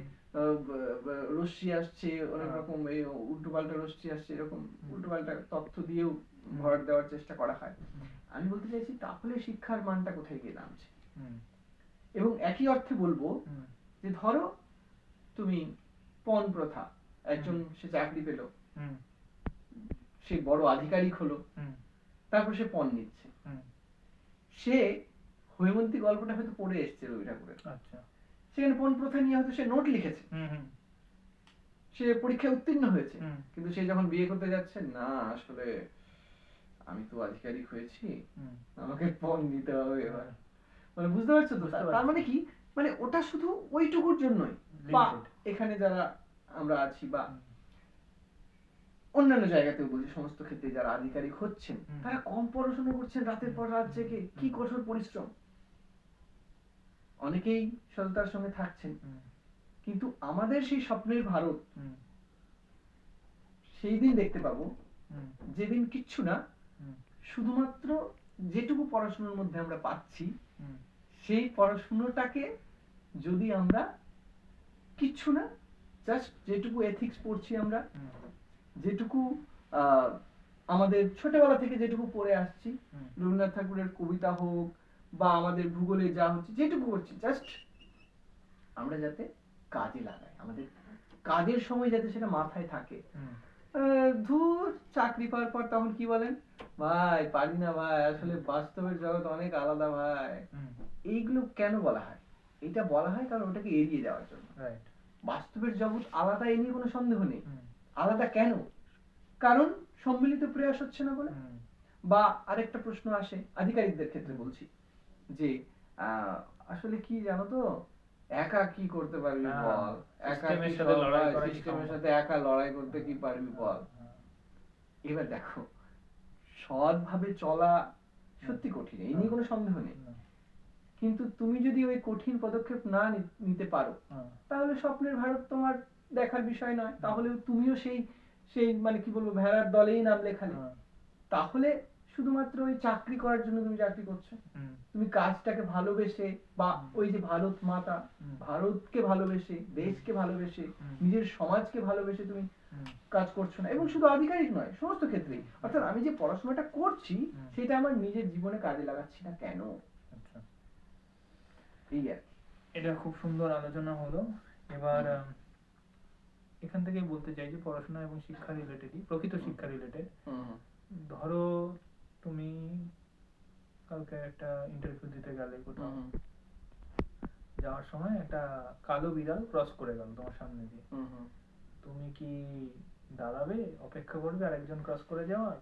রশ্মি আসছে অনেক হ্যাঁ। রকম, এই উল্টোপাল্টা রশ্মি আসছে, এরকম হুম। উল্টোপাল্টা তথ্য দিয়েও হুম। ভর দেওয়ার চেষ্টা করা হয়। হুম। আমি বলতে চাইছি তাহলে শিক্ষার মানটা কোথায় গিয়ে নামছে? হুম। এবং একই অর্থে বলবো হুম। যে ধরো তুমি পণ প্রথা, একজন হুম। সে চাকরি পেল, হুম। সে বড় আধিকারিক হলো, হুম। তারপর সে পণ নিচ্ছে। হুম। সে হৈমন্তী গল্পটা হয়তো পড়ে এসছে রবি ঠাকুরের, আচ্ছা। সেখানে পণ প্রথা নিয়ে হয়তো সে নোট লিখেছে, হুম। হুম। সে পরীক্ষায় উত্তীর্ণ হয়েছে, হুম। কিন্তু সে যখন বিয়ে করতে যাচ্ছে, না আসলে আমি তো আধিকারিক হয়েছি, হুম। আমাকে পণ দিতে হবে এবার। হ্যাঁ। মানে বুঝতে পারছো তো? বুঝতে তার পারছি। মানে কি, মানে ওটা শুধু ওইটুকুর জন্যই, বা Limited. এখানে যারা আমরা আছি বা হুম। অন্যান্য জায়গাতেও বলছি, সমস্ত ক্ষেত্রে যারা আধিকারিক হচ্ছেন হুম। তারা কম পড়াশোনা করছেন, রাতের পর রাত জেগে, কি হুম। কঠোর পরিশ্রম। অনেকেই সততার সঙ্গে থাকছেন, হুম। কিন্তু আমাদের সেই স্বপ্নের ভারত হুম। সেই দিন দেখতে পাবো হুম। যেদিন কিচ্ছু না, হুম। শুধুমাত্র যেটুকু পড়াশোনার মধ্যে আমরা পাচ্ছি, হুম। সেই পড়াশোনাটাকে যদি আমরা কিচ্ছু না, জাস্ট যেটুকু এথিক্স পড়ছি আমরা, হুম। যেটুকু আহ, আমাদের ছোটবেলা থেকে যেটুকু পড়ে আসছি, হুম। রবীন্দ্রনাথ ঠাকুরের কবিতা হোক বা আমাদের ভূগোলে যা হচ্ছে, যেটুকু করছি, জাস্ট আমরা যাতে কাজে লাগাই, আমাদের কাজের সময় যাতে সেটা মাথায় থাকে। হুম। ধুর, চাকরি পাওয়ার পর তখন কি বলেন, ভাই পারি না ভাই, আসলে বাস্তবের জগৎ অনেক আলাদা ভাই। হুম। এইগুলো কেন বলা হয়? এটা বলা হয় কারণ ওটাকে এড়িয়ে যাওয়ার জন্য। Right. বাস্তবের জগৎ আলাদা, এ নিয়ে কোনো সন্দেহ নেই। হুম। আলাদা কেন? কারণ সম্মিলিত প্রয়াস হচ্ছে না বলে। হুম। বা আরেকটা প্রশ্ন আসে আধিকারিকদের ক্ষেত্রে বলছি, যে আসলে কি জানো তো, একা কি করতে পারবি হ্যাঁ, বল, একা কি সিস্টেমের সাথে লড়াই করা কি সিস্টেমের সম্ভব? সাথে একা লড়াই করতে কি পারবি বল। হ্যাঁ। এবার দেখো, সৎভাবে চলা সত্যি কঠিন, এই নিয়ে কোনো সন্দেহ নেই, না। কিন্তু তুমি যদি ওই কঠিন পদক্ষেপ না নিতে পারো, হ্যাঁ। তাহলে স্বপ্নের ভারত তোমার দেখার বিষয় নয়। তাহলে তুমিও সেই সেই মানে কি বলবো, ভেড়ার দলেই নাম লেখালে। হ্যাঁ। তাহলে শুধুমাত্র ওই চাকরি করার জন্য তুমি চাকরি করছো, হুম। তুমি কাজটাকে ভালোবেসে বা ওই যে ভারত মাতা, হুম। ভারতকে ভালোবেসে, দেশকে ভালোবেসে, হুম। নিজের সমাজকে ভালোবেসে তুমি হুম। কাজ করছো না। এবং শুধু আধিকারিক নয়, সমস্ত ক্ষেত্রেই। অর্থাৎ আমি যে পড়াশোনাটা করছি সেটা আমার নিজের জীবনে কাজে লাগাচ্ছি না কেন? আচ্ছা। এই আর কি। এটা খুব সুন্দর আলোচনা হলো। এবার এখান থেকে বলতে চাই যে পড়াশোনা এবং শিক্ষা রিলেটেডই, প্রকৃত শিক্ষা রিলেটেড। ধরো তুমি কালকে একটা ইন্টারভিউ দিতে গেলে কোথাও, যাওয়ার সময় একটা কালো বিড়াল ক্রস করে গেল তোমার সামনে দিয়ে, তুমি কি দাঁড়াবে, অপেক্ষা করবে আর একজন ক্রস করে যাওয়ার?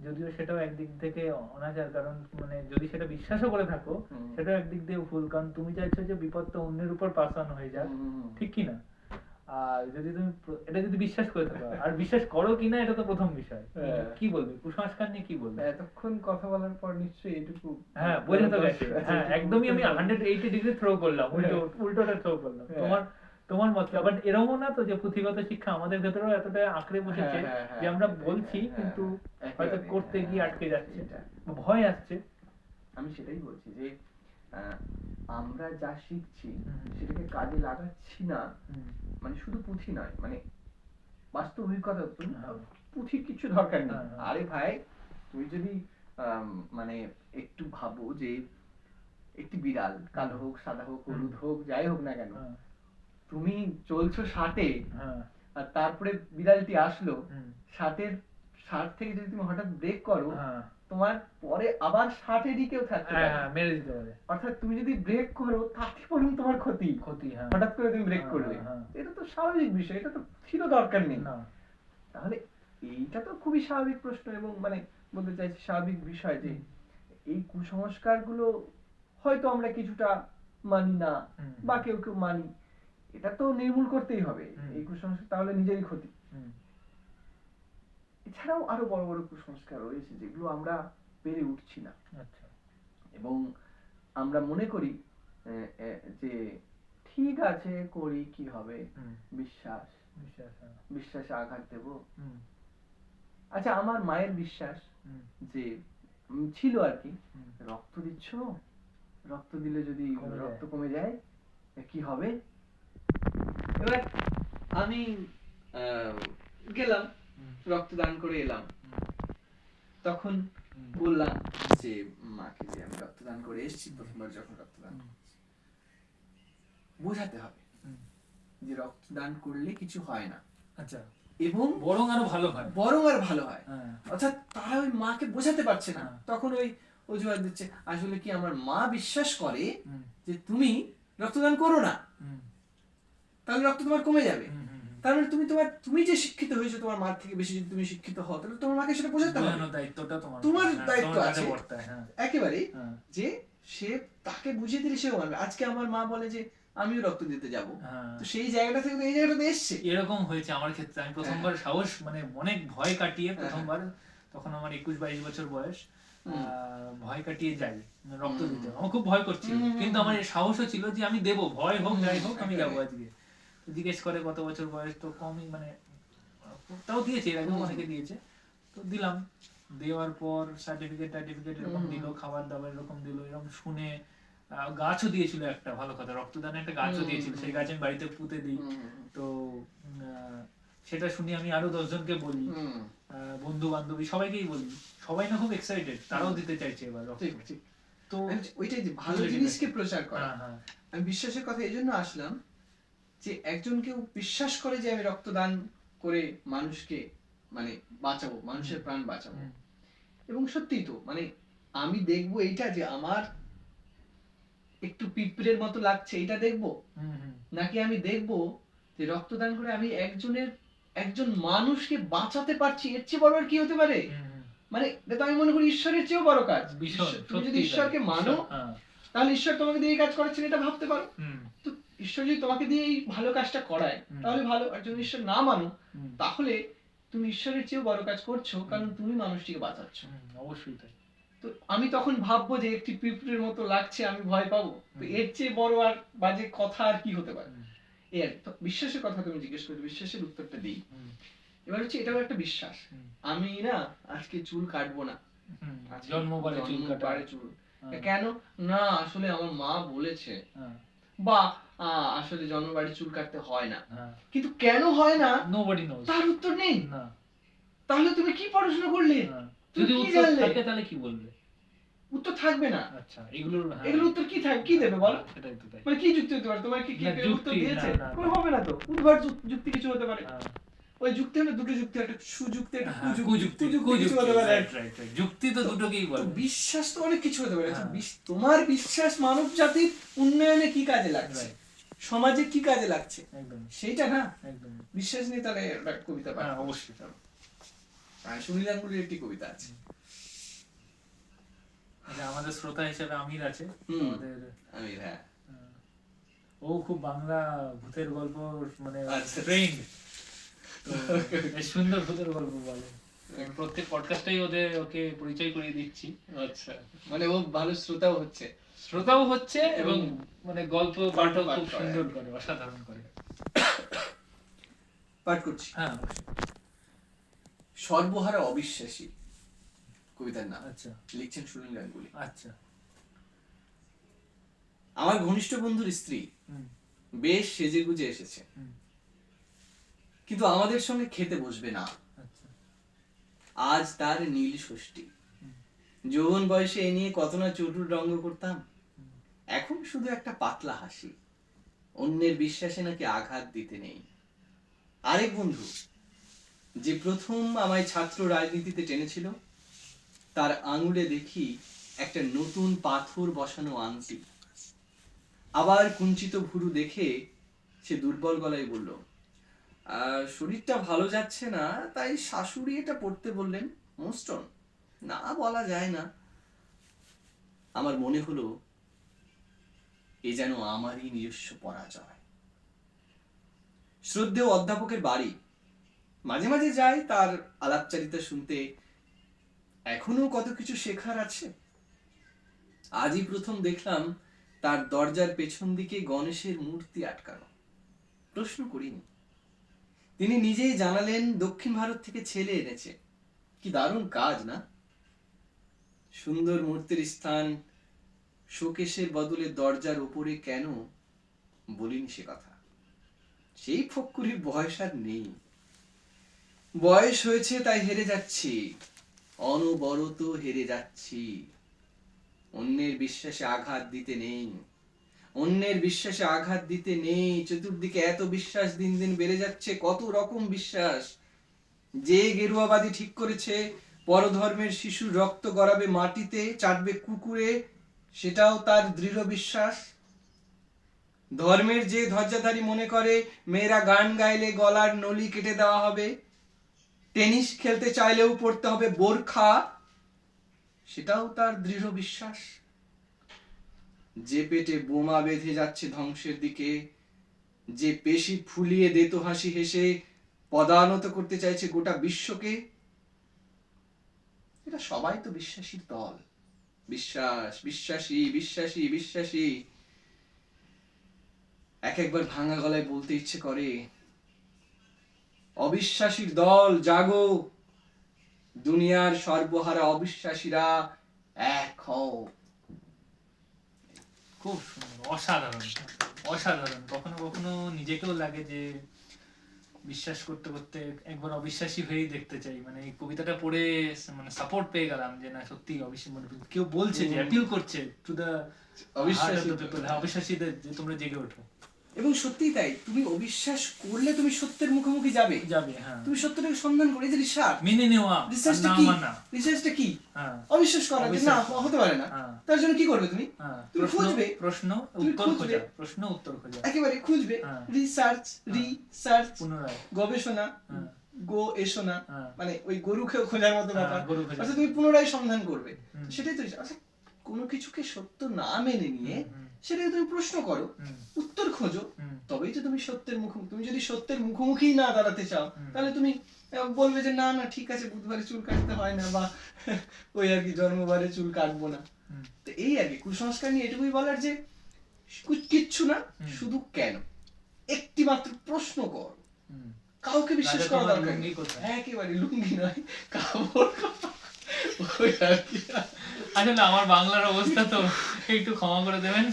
যদিও সেটাও একদিক থেকে অনাচার, কারণ মানে যদি সেটা বিশ্বাসও করে থাকো, সেটাও একদিক দিয়ে ভুল, কারণ তুমি চাইছো যে বিপদটা অন্যের উপর পাস অন হয়ে যাক, ঠিক কি না? আর যদি তুমি এটা যদি বিশ্বাস করে থাকো, আর বিশ্বাস করো কিনা এটা তো প্রথম বিষয়। কি বলবে কুসংস্কার নিয়ে, কি বলবে? এতক্ষণ কথা বলার পর নিশ্চয়ই এটুকু হ্যাঁ, বোঝা তো গেছে। হ্যাঁ, একদমই আমি 180 ডিগ্রি থ্রো করলাম, উল্টোটা থ্রো করলাম। তোমার মতলব, বাট এরকমও না তো যে পুঁথিগত শিক্ষা আমাদের ভেতরেও এতটা আঁকড়ে বসেছে যে আমরা বলছি কিন্তু হয়তো করতে গিয়ে আটকে যাচ্ছে, ভয় আসছে। আমি সেটাই বলছি যে আমরা যা শিখছি সেটাকে কাজে লাগাচ্ছি না, মানে শুধু পুঁথি নয়, মানে বাস্তব অভিজ্ঞতা। পুঁথির কিছু দরকার নেই। আরে ভাই, তুমি যদি মানে একটু ভাবো যে একটি বিড়াল, কালো হোক, সাদা হোক, হলুদ হোক, যাই হোক না কেন, তুমি চলছো 60-এ, আর তারপরে বিড়ালটি আসলো 60 থেকে যদি তুমি হঠাৎ ব্রেক করো, তোমার পরে আবার 60-এরই কেউ থাকতে পারে, মেরে দিতে পারে। অর্থাৎ তুমি যদি ব্রেক করো তাতে পর্যন্ত তোমার ক্ষতি, হঠাৎ করে তুমি ব্রেক করলে, এটা তো স্বাভাবিক বিষয়, এটা তো ছিল দরকার নেই। তাহলে এইটা তো খুবই স্বাভাবিক প্রশ্ন, এবং মানে বলতে চাইছি স্বাভাবিক বিষয় যে এই কুসংস্কার গুলো হয়তো আমরা কিছুটা মানি না, বা কেউ কেউ মানি, এটা তো নির্মূল করতেই হবে এই কুসংস্কার, তাহলে নিজেরই ক্ষতি। এছাড়াও আরো বড় বড় কুসংস্কার রয়েছে যেগুলো আমরা পেরে উঠছি না, এবং আমরা মনে করি যে ঠিক আছে, করি কি হবে, বিশ্বাসে আঘাত দেব। আচ্ছা, আমার মায়ের বিশ্বাস যে ছিল আর কি, রক্ত দিচ্ছ, রক্ত দিলে যদি কমে যায়। রক্ত কমে যায় কি হবে? এবার আমি গেলাম, হুম। রক্তদান করে এলাম। তখন হুম। বললাম যে মাকে যে আমি রক্তদান করে এসেছি, প্রথমবার যখন রক্তদান হুম। বোঝাতে হবে হুম। যে রক্তদান করলে কিছু হয় না, আচ্ছা, এবং বরং আরো ভালো হয়। বরং আর ভালো হয়। হ্যাঁ। অর্থাৎ তারা ওই মাকে বোঝাতে পারছে না, হ্যাঁ। তখন ওই অজুহাত দিচ্ছে আসলে কি আমার মা বিশ্বাস করে হুম। যে তুমি রক্তদান করো না, হুম। তাহলে রক্ত তোমার কমে যাবে। হুম। হুম। তার মানে তুমি যে শিক্ষিত হয়েছো, তোমার মা থেকে বেশি যদি তুমি শিক্ষিত হও, তাহলে তোমার মাকে সেটা বোঝাতে হবে। বোঝানোর দায়িত্বটা তোমার হ্যাঁ, দায়িত্ব তোমার আছে কাঁধে বর্তায়, হ্যাঁ। একেবারেই, হ্যাঁ। যে সে তাকে বুঝিয়ে দিলে সেও মানবে। আজকে আমার মা বলে যে আমিও রক্ত দিতে যাব, হ্যাঁ। তো সেই জায়গাটা থেকে তো এই জায়গাটাতে এসছে। এরকম হয়েছে আমার ক্ষেত্রে। আমি প্রথমবার সাহস মানে অনেক ভয় কাটিয়ে প্রথমবার, তখন আমার 21-22 বছর বয়স, ভয় কাটিয়ে যাই রক্ত দিতে। আমার খুব ভয় করছিল, কিন্তু আমার এই সাহসও ছিল যে আমি দেবো, ভয় হোক যাই হোক আমি যাবো আজকে। তো জিজ্ঞেস করে কত বছর বয়স, তো কমই মানে তাও দিয়েছে, এর আগেও অনেকে দিয়েছে। তো দিলাম, দেওয়ার পর সার্টিফিকেট এরকম দিল, খাবার দাবার এরকম দিল। এরকম শুনে গাছও দিয়েছিল একটা, ভালো কথা, রক্তদানে একটা গাছও দিয়েছিল, সেই গাছ আমি বাড়িতে পুঁতে দিই। তো সেটা শুনি আমি আরো 10 জনকে বলি, বন্ধু বান্ধবী সবাইকেই বলি, সবাই না খুব এক্সাইটেড, তারাও দিতে চাইছে এবার রক্ত। তো ওইটাই যে ভালো জিনিসকে প্রচার করা। হ্যাঁ, হ্যাঁ। আমি বিশ্বাসের কথা এই জন্য আসলাম যে একজন কেউ বিশ্বাস করে যে আমি রক্তদান করে মানুষকে মানে বাঁচাবো, মানুষের প্রাণ বাঁচাবো। এবং সত্যিই তো মানে আমি দেখবো এইটা যে আমার একটু পিঁপড়ের মতো লাগছে, এটা দেখবো, নাকি আমি দেখবো যে রক্তদান করে আমি একজন মানুষকে বাঁচাতে পারছি, এর চেয়ে বড় আর কি হতে পারে? মানে এটা আমি মনে করি ঈশ্বরের চেয়েও বড় কাজ। তুমি যদি ঈশ্বরকে মানো, তাহলে ঈশ্বর তোমাকে দিয়ে এই কাজ করাচ্ছেন, এটা ভাবতে পারো। তো ঈশ্বর যদি তোমাকে দিয়ে এই ভালো কাজটা করায় তাহলে ভালো, আর যদি ঈশ্বর না মানো তাহলে তুমি ঈশ্বরের চেয়েও বড় কাজ করছো, কারণ তুমি মানুষটিকে বাঁচাচ্ছ। অবশ্যই তাই। তো আমি তখন ভাববো যে একটি পিঁপড়ের মতো লাগছে, আমি ভয় পাবো, তো এর চেয়ে বড় আর বাজে কথা আর কি হতে পারে? এর তো বিশ্বাসের কথা তুমি জিজ্ঞেস করলে, বিশ্বাসের উত্তরটা দিই। এবার হচ্ছে এটাও একটা বিশ্বাস। আমি না আজকে চুল কাটবো না, জন্মবারে চুল কাটা, চুল কেন না, আসলে আমার মা বলেছে, বা আসলে জন্মবারে চুল কাটতে হয় না। কিন্তু কেন হয় না নোবডি নোজ, তার উত্তর নেই। না, তাহলে তুমি কি পড়াশোনা করলে? যদি উত্তর থাকে তাহলে কি বলবে? উত্তর থাকবে না। আচ্ছা, এগুলোর উত্তর কি থাকবে, কি দেবে বলো? সেটাই তো তাই। মানে কি যুক্তি হতে পারে? তোমার কি উত্তর দিয়েছে? কোনো হবে না তো, উদ্ভট যুক্তি কিছু হতে পারে। ওই যুক্তি হলো দুটো যুক্তি, একটা সুযুক্তি, একটা কুযুক্তি কিছু হতে পারে। যুক্তি তো দুটোকেই বলে। বিশ্বাস তো অনেক কিছু হতে পারে। তোমার বিশ্বাস মানব জাতির উন্নয়নে কি কাজে লাগছে, সমাজে কি কাজে লাগছে, সেইটা না। বিশ্বাস নেই তাহলে একটা কবিতা পাঠ। অবশ্যই। সুনীল গাঙ্গুলির একটি কবিতা আছে, আমাদের শ্রোতা হিসেবে আমির আছে, আমাদের আমির, হ্যাঁ, ও খুব বাংলা ভূতের গল্প মানে ট্রেন্ড, তো বেশ সুন্দর ভূতের গল্প বলে। প্রত্যেক পডকাস্টেই ওকে পরিচয় করিয়ে দিচ্ছি। আচ্ছা, মানে ও ভালো শ্রোতাও হচ্ছে এবং মানে গল্প পাঠও খুব সুন্দর করে, অসাধারণ করে। পাঠ করছি। হ্যাঁ, সর্বহারা অবিশ্বাসী কবিতার নাম। আচ্ছা, লিখছেন সুনীল গাঙ্গুলি। আচ্ছা। আমার ঘনিষ্ঠ বন্ধুর স্ত্রী বেশ সেজেগুজে এসেছে, কিন্তু আমাদের সঙ্গে খেতে বসবে না। আজ তার নীল ষষ্ঠী। যৌবন বয়সে এ নিয়ে কত না চটুর রঙ্গ করতাম, এখন শুধু একটা পাতলা হাসি, অন্যের বিশ্বাসে নাকি আঘাত দিতে নেই। আরেক বন্ধু যে প্রথম আমায় ছাত্র রাজনীতিতে টেনেছিল, তার আঙুলে দেখি একটা নতুন পাথর বসানো আংটি। আবার কুঞ্চিত ভুরু দেখে সে দুর্বল গলায় বলল, শরীরটা ভালো যাচ্ছে না, তাই শাশুড়ি এটা পড়তে বললেন, মোস্টন না বলা যায় না। আমার মনে হলো এ যেন আমারই নিজস্ব পরাজয়। শ্রদ্ধেয় অধ্যাপকের বাড়ি, মাঝে মাঝে যাই তার আলাপচারিতা শুনতে, এখনো কত কিছু শেখার আছে। আজই প্রথম দেখলাম তার দরজার পেছন দিকে গণেশের মূর্তি আটকানো। প্রশ্ন করিনি, তিনি নিজেই জানালেন দক্ষিণ ভারত থেকে ছেলে এনেছে। কি দারুণ কাজ না? সুন্দর মূর্তির স্থান শোকেশের বদলে দরজার উপরে কেন বলিনি সে কথা। সেই ফক্কুরির বয়স আর নেই, বয়স হয়েছে তাই হেরে যাচ্ছি, অনবরত হেরে যাচ্ছি। অন্যের বিশ্বাসে আঘাত দিতে নেই, অন্যের বিশ্বাসে আঘাত দিতে নেই। চতুর্দিকে এত বিশ্বাস দিন দিন বেড়ে যাচ্ছে, কত রকম বিশ্বাস। যে গেরুয়াবাদী ঠিক করেছে পরধর্মের শিশুর রক্ত গড়াবে মাটিতে, চাটবে কুকুরে, সেটাও তার দৃঢ় বিশ্বাস। ধর্মের যে ধ্বজাধারী মনে করে মেয়েরা গান গাইলে গলার নলি কেটে দেওয়া হবে, টেনিস খেলতে চাইলেও পড়তে হবে বোরখা, সেটাও তার দৃঢ় বিশ্বাস। যে পেটে বোমা বেঁধে যাচ্ছে ধ্বংসের দিকে, যে পেশি ফুলিয়ে দেতো হাসি হেসে পদানত করতে চাইছে গোটা বিশ্বকে, এটা সবাই তো বিশ্বাসীর দল। বিশ্বাস, বিশ্বাসী, বিশ্বাসী, বিশ্বাসী। একবার ভাঙা গলায় বলতে ইচ্ছে করে, অবিশ্বাসীর দল জাগো, দুনিয়ার সর্বহারা অবিশ্বাসীরা এক হও। খুব সুন্দর, অসাধারণ, অসাধারণ। কখনো কখনো নিজেকেও লাগে যে বিশ্বাস করতে করতে একবার অবিশ্বাসী হয়েই দেখতে চাই। মানে এই কবিতাটা পড়ে মানে সাপোর্ট পেয়ে গেলাম যে না সত্যি অবিশ্বাস, মানে কেউ বলছে যে অ্যাপিল করছে টু দা অবিশ্বাসীদের যে তোমরা জেগে ওঠো। এবং সত্যিই তাই, তুমি অবিশ্বাস করলে তুমি সত্যের মুখোমুখি যাবে, হ্যাঁ, তুমি সত্যটাকে সন্ধান করে। এই যে রিসার্চ, মেনে নেওয়া, রিসার্চটা না কি? মানা। রিসার্চটা কি? হ্যাঁ, অবিশ্বাস করা যে না হতে পারে না। হ্যাঁ, তার জন্য কি করবে তুমি? হ্যাঁ, তুমি খুঁজবে, প্রশ্ন উত্তর খোঁজা, প্রশ্ন উত্তর খোঁজা, একেবারে খুঁজবে। হ্যাঁ, রিসার্চ, রিসার্চ, পুনরায় গবেষণা, হ্যাঁ, গো এসো না, হ্যাঁ, মানে ওই গরুকে খোঁজার মতো ব্যাপার। গরু খোঁজা। আচ্ছা তুমি পুনরায় সন্ধান করবে, হুম। সেটাই তো। আচ্ছা কোনো কিছুকে সত্য না মেনে নিয়ে হুম, সেটাকে তুমি প্রশ্ন করো, হুম, উত্তর খোঁজো, হুম, তবেই তো তুমি সত্যের মুখোমুখি। তুমি যদি সত্যের মুখোমুখি না দাঁড়াতে চাও, হুম। তাহলে তুমি বলবে যে না না ঠিক আছে, বুধবারে চুল কাটতে হয় না, বা ওই আর কি জন্মবারে চুল কাটবো না। হুম। তো এই আর কি কুসংস্কার নিয়ে এটুকুই বলার যে কিচ্ছু না, হুম। শুধু কেন একটি মাত্র প্রশ্ন কর। হুম। কাউকে বিশ্বাস রাজা করা তোমার দরকার লুঙ্গি নেই। কোথায়? একেবারে লুঙ্গি নয়, কাপড়। ওই আর কি। আসলে আমার বাংলার অবস্থা তো একটু ক্ষমা করে দেবেন।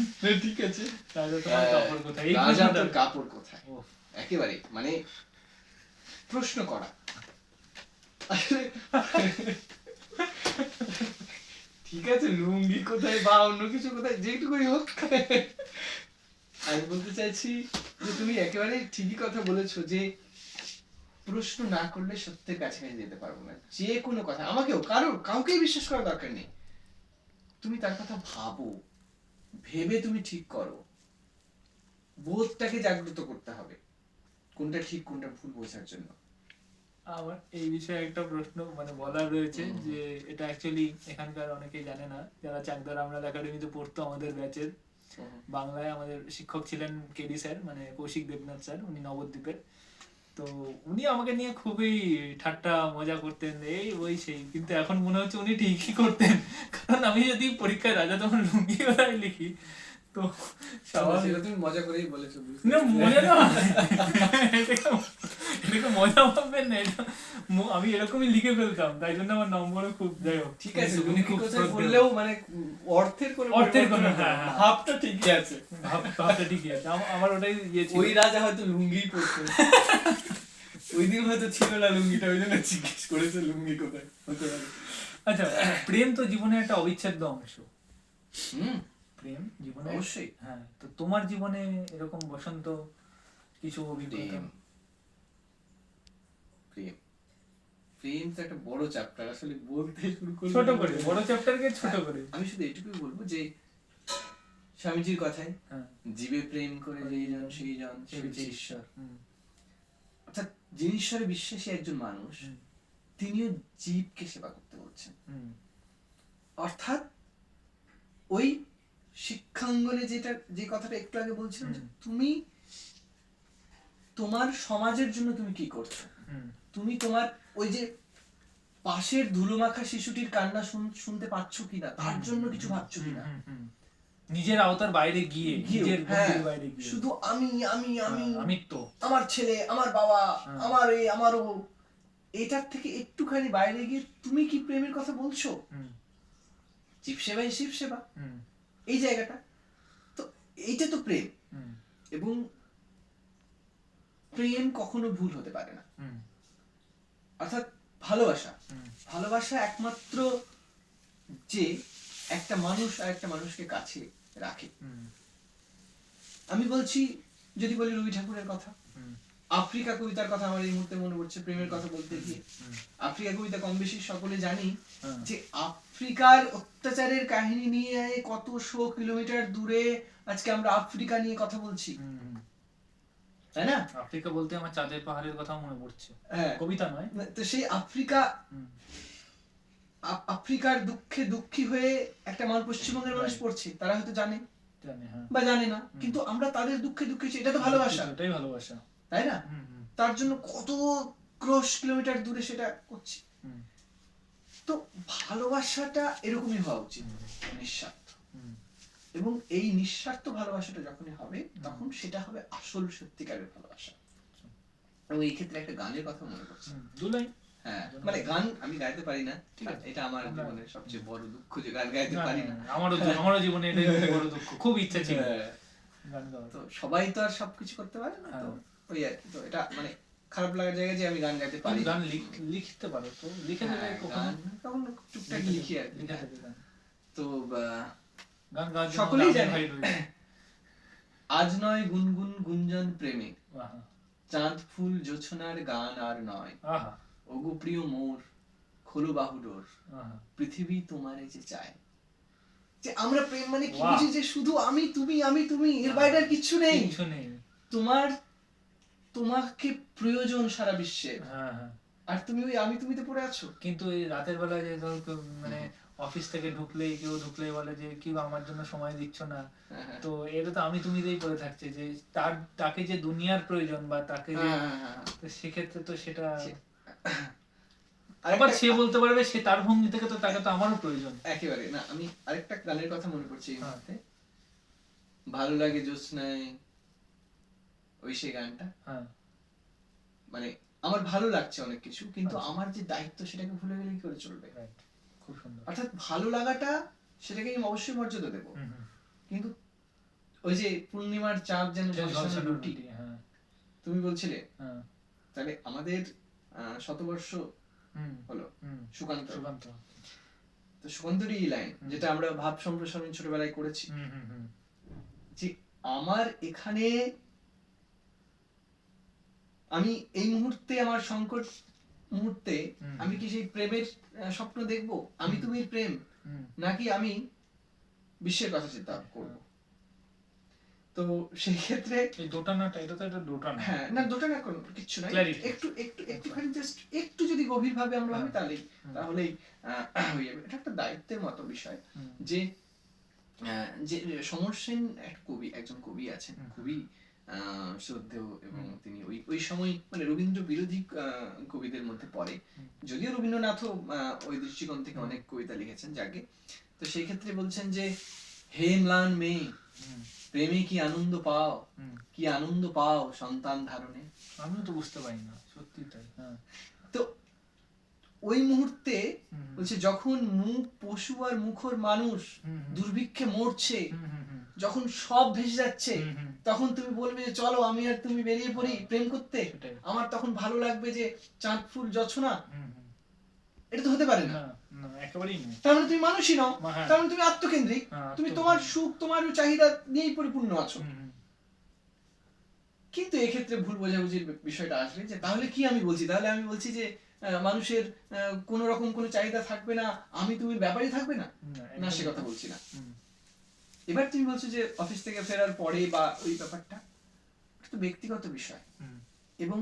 ঠিক আছে। রাজা তোমার কাপড় কোথায়? এই রাজা প্রশ্নটা তোর কাপড় কোথায়? ওহ, একেবারে মানে প্রশ্ন করা। আসলে ঠিক আছে, লুঙ্গি কোথায় বা অন্য কিছু কোথায়, যেটুকুই হোক। আমি বলতে চাইছি যে তুমি একেবারে ঠিকই কথা বলেছো যে প্রশ্ন না করলে সত্যের কাছে যেতে পারবো না। যে কোনো কথা, আমাকেও কাউকেই বিশ্বাস করার দরকার নেই। তুমি তার কথা ভাবো, ভেবে তুমি ঠিক করো। বোধটাকে জাগ্রত করতে হবে, কোনটা ঠিক কোনটা ভুল বোঝার জন্য। আমার এই বিষয়ে একটা প্রশ্ন মানে বলার রয়েছে যে এটা অ্যাকচুয়ালি এখানকার অনেকেই জানে না, যারা চাকদা রামলাল একাডেমিতে পড়তো আমাদের ব্যাচের। বাংলায় আমাদের শিক্ষক ছিলেন কেডি স্যার, মানে কৌশিক দেবনাথ স্যার, উনি নবদ্বীপের। তো উনি আমাকে নিয়ে খুবই ঠাট্টা মজা করতেন, এই ওই সেই। কিন্তু এখন মনে হচ্ছে উনি ঠিকই করতেন, কারণ আমি যদি পরীক্ষায় রাজা তোমার লুঙ্গি কোথায় লিখি তো সেটা তুমি মজা করেই বলেছো। না মজা না, এটাকে মজা ভাববেন না, এটা আমি এরকমই লিখে ফেলতাম, তাই জন্য আমার নম্বরে খুব যাই হোক। ঠিক আছে, উনি খুব বললেও মানে অর্থের কোনো ভাবটা ঠিকই আছে, ভাবটা ঠিকই আছে। আমার ওটাই ইয়ে ছিল। ওই রাজা হয়তো লুঙ্গি পরতো, ওই দিন হয়তো ছিল না লুঙ্গিটা, ওই জন্য জিজ্ঞেস করেছে লুঙ্গি কোথায়, হতে পারে। আচ্ছা, প্রেম তো জীবনের একটা অবিচ্ছেদ্য অংশ। প্রেম জীবনে অবশ্যই। হ্যাঁ, তো তোমার জীবনে এরকম বসন্ত কিছু অভিজ্ঞতা? প্রেম তো একটা বড় চ্যাপ্টার, আসলে বলতে শুরু করলে ছোট করে, বড় চ্যাপ্টারকে ছোট করে। আমি শুধু এটুকুই বলবো যে স্বামীজির কথায়, জীবে প্রেম করে যেই জন সেই জন সেবিছে ঈশ্বর। অর্থাৎ যিনি ঈশ্বরে বিশ্বাসী একজন মানুষ, তিনিও জীবকে সেবা করতে বলছেন। অর্থাৎ ওই শিক্ষাঙ্গনে যে কথাটা একটু আগে বলছিলাম, তুমি তোমার সমাজের জন্য তুমি কি করছো, তুমি তোমার ওই যে পাশের ধুলোমাখা শিশুটির কান্না শুনতে পাচ্ছ কিনা, তার জন্য কিছু ভাবছো কিনা, নিজের আওতার বাইরে গিয়ে, নিজের গণ্ডির বাইরে গিয়ে শুধু আমি আমি আমি আমিত্ব, আমার ছেলে, আমার বাবা, আমার আমারও, এটার থেকে একটুখানি বাইরে গিয়ে তুমি কি প্রেমের কথা বলছো? জীব সেবাই শিব সেবা। এই জায়গাটা তো, এইটা তো প্রেম। হুম, এবং প্রেম কখনো ভুল হতে পারে না। হুম, অর্থাৎ ভালোবাসা, হুম, ভালোবাসা একমাত্র যে একটা মানুষ আর একটা মানুষকে কাছে রাখে। হুম, আমি বলছি, যদি বলি রবি ঠাকুরের কথা, হুম, আফ্রিকা কবিতার কথা আমার এই মুহূর্তে মনে পড়ছে প্রেমের কথা বলতে গিয়ে। হুম, আফ্রিকা কবিতা কম বেশি সকলে জানি, হ্যাঁ, যে আফ্রিকার অত্যাচারের কাহিনী নিয়ে কত শো কিলোমিটার দূরে আজকে আমরা আফ্রিকা নিয়ে কথা বলছি, হুম, হুম। তাই না? আফ্রিকা বলতে আমার চাঁদের পাহাড়ের কথা মনে পড়ছে, হ্যাঁ, কবিতা নয়। তো সেই আফ্রিকা, হুম, আফ্রিকার দুঃখে দুঃখী হয়ে একটা মানুষ, পশ্চিমবঙ্গের মানুষ Right. পড়ছে, তারা হয়তো জানে জানি, হ্যাঁ। বা জানে না, কিন্তু আমরা তাদের দুঃখে দুঃখী, এটা তো ভালোবাসা, এটাই ভালোবাসা। তাই না? হুম, হুম, তার জন্য কত ক্রোশ কিলোমিটার দূরে সেটা করছি। হুম, তো ভালোবাসাটা এরকমই হওয়া উচিত, নিঃস্বার্থ। হুম, এবং এই নিঃস্বার্থ ভালোবাসাটা যখনই হবে, তখন সেটা হবে আসল সত্যিকারের ভালোবাসা। এবং এই ক্ষেত্রে একটা গানের কথা মনে পড়ছে। হুম। দুলাই। হ্যাঁ, মানে গান আমি গাইতে পারি না, ঠিক আছে, এটা আমার আমরা- জীবনের সবচেয়ে বড় দুঃখ যে গান গাইতে না, পারি না, না। না, আমারও জীবনে এটাই খুব বড় দুঃখ, খুব ইচ্ছা ছিল হ্যাঁ, গান গাওয়ার। তো সবাই তো আর সবকিছু করতে পারে না, তো হ্যাঁ। ওই আর কি। তো এটা মানে খারাপ লাগার জায়গা যে আমি গান গাইতে পারি তুমি না। গান লিখতে পারো তো, লিখে দেবে হ্যাঁ, কখনো। গান কখনো টুকটাক লিখি আর কি। লিখে দেবে গান। তো গান গাওয়ার জন্য সকলেই আমির জানে। ভাই রয়েছে। আজ নয় গুনগুন গুঞ্জন প্রেমে, আহা, চাঁদ ফুল জোছনার গান আর নয়, আহা, ওগো প্রিয় মোর খোলো বাহুডোর, আহা। পৃথিবী তোমারে যে চায়। যে আমরা প্রেম মানে কি বাহ। বুঝি, যে শুধু আমি তুমি, আমি তুমি, এর বাইরে আর কিচ্ছু নেই। কিচ্ছু নেই। তোমাকে প্রয়োজন সারা বিশ্বের, হ্যাঁ, হ্যাঁ। আর তুমি ওই আমি তুমিতে পড়ে আছো। কিন্তু এই রাতের বেলা যে ধর মানে অফিস থেকে কেউ ঢুকলেই বলে যে কি গো, আমার জন্য সময় দিচ্ছ না, হ্যাঁ, হ্যাঁ। তো এটা তো আমি তুমি দিয়েই পড়ে থাকছে যে তাকে যে দুনিয়ার প্রয়োজন বা তাকে যে, হ্যাঁ, হ্যাঁ, হ্যাঁ। তো সেক্ষেত্রে তো সেটা আরেকটা- আবার সে বলতে পারবে সে তার ভঙ্গি থেকে তো তাকে তো আমারও প্রয়োজন। একেবারে না, আমি আরেকটা গানের কথা মনে পড়ছে এই হ্যাঁ। মুহূর্তে, ভালো লাগে জ্যোৎস্নায়, ওই সে গানটা। হ্যাঁ, মানে আমার ভালো লাগছে অনেক কিছু, কিন্তু আচ্ছা। আমার যে দায়িত্ব সেটাকে ভুলে গেলে কি করে চলবে? রাইট, খুব সুন্দর। অর্থাৎ ভালো লাগাটা, সেটাকে আমি অবশ্যই মর্যাদা দেবো, হুম, হুম। কিন্তু ওই যে পূর্ণিমার চাঁদ যেন যে ঝলসানো ঝলসানো রুটি, রুটি, হ্যাঁ, তুমি বলছিলে, হ্যাঁ, তাহলে আমাদের শতবর্ষ হুম, হলো হুম, সুকান্ত, সুকান্ত। তো সুকান্তরই এই লাইন, যেটা আমরা ভাব সম্প্রসারণ ছোটবেলায় করেছি, হুম, হুম, হুম, যে আমার এখানে, আমি এই মুহূর্তে, আমার সংকট মুহূর্তে, হুম। আমি কি সেই প্রেমের স্বপ্ন দেখবো, আমি তুমি প্রেম, হুম, নাকি আমি বিশ্বের কথা চিন্তা করবো? তো সেই ক্ষেত্রে এই দোটানাটা, এটা তো একটা দোটানা। হ্যাঁ, না দুটো না, কোনো কিচ্ছু নাই, Clarity. একটুখানি জাস্ট একটু যদি গভীরভাবে আমরা ভাবি, হ্যাঁ। তাহলেই হয়ে যাবে। এটা একটা দায়িত্বের মতো বিষয়, হুম, যে যে সমর সেন একজন কবি আছেন, হুম। খুবই শ্রদ্ধেয়, এবং হুম। তিনি ওই সময় মানে রবীন্দ্র বিরোধী কবিদের মধ্যে পড়ে, হুম। যদিও রবীন্দ্রনাথও ওই দৃষ্টিকোণ থেকে হুম। অনেক কবিতা লিখেছেন যাকে। তো সেই ক্ষেত্রে বলছেন যে, হে ম্লান মেয়ে, হুম, প্রেমে কি আনন্দ পাও, হুম। কি আনন্দ পাও সন্তান ধারণে। আমিও তো বুঝতে পারি না, সত্যি তাই। হ্যাঁ, তো ওই মুহূর্তে হুম, বলছে, যখন মুখ পশু আর মুখর মানুষ হুম, হুম। দুর্ভিক্ষে মরছে, হুম, হুম, হুম, যখন সব ভেসে যাচ্ছে, হুম, হুম। তখন তুমি বলবে যে চলো আমি আর তুমি বেরিয়ে পড়ি প্রেম করতে, সেটাই। আমার তখন ভালো লাগবে যে চাঁদ ফুল জোছনা। হুম, হুম। এটা তো হতে পারে না। না, না, একেবারেই নয়। তার মানে তুমি মানুষই নও, হ্যাঁ। তার মানে তুমি আত্মকেন্দ্রিক, হ্যাঁ, তুমি আত্মকেন্দ্রিক। তোমার সুখ, তোমার চাহিদা নিয়েই পরিপূর্ণ আছো। হুম, হুম। কিন্তু এক্ষেত্রে ভুল বোঝাবুঝির বিষয়টা আসবে, যে তাহলে কি আমি বলছি, তাহলে আমি বলছি যে মানুষের কোন রকম কোনো চাহিদা থাকবে না, আমি তুমির ব্যাপারই থাকবে না, না, না সে একদমই কথা না। বলছি না। হুম, এবার তুমি বলছো যে অফিস থেকে ফেরার পরে বা ওই ব্যাপারটা, এটা তো ব্যক্তিগত বিষয়, হুম, এবং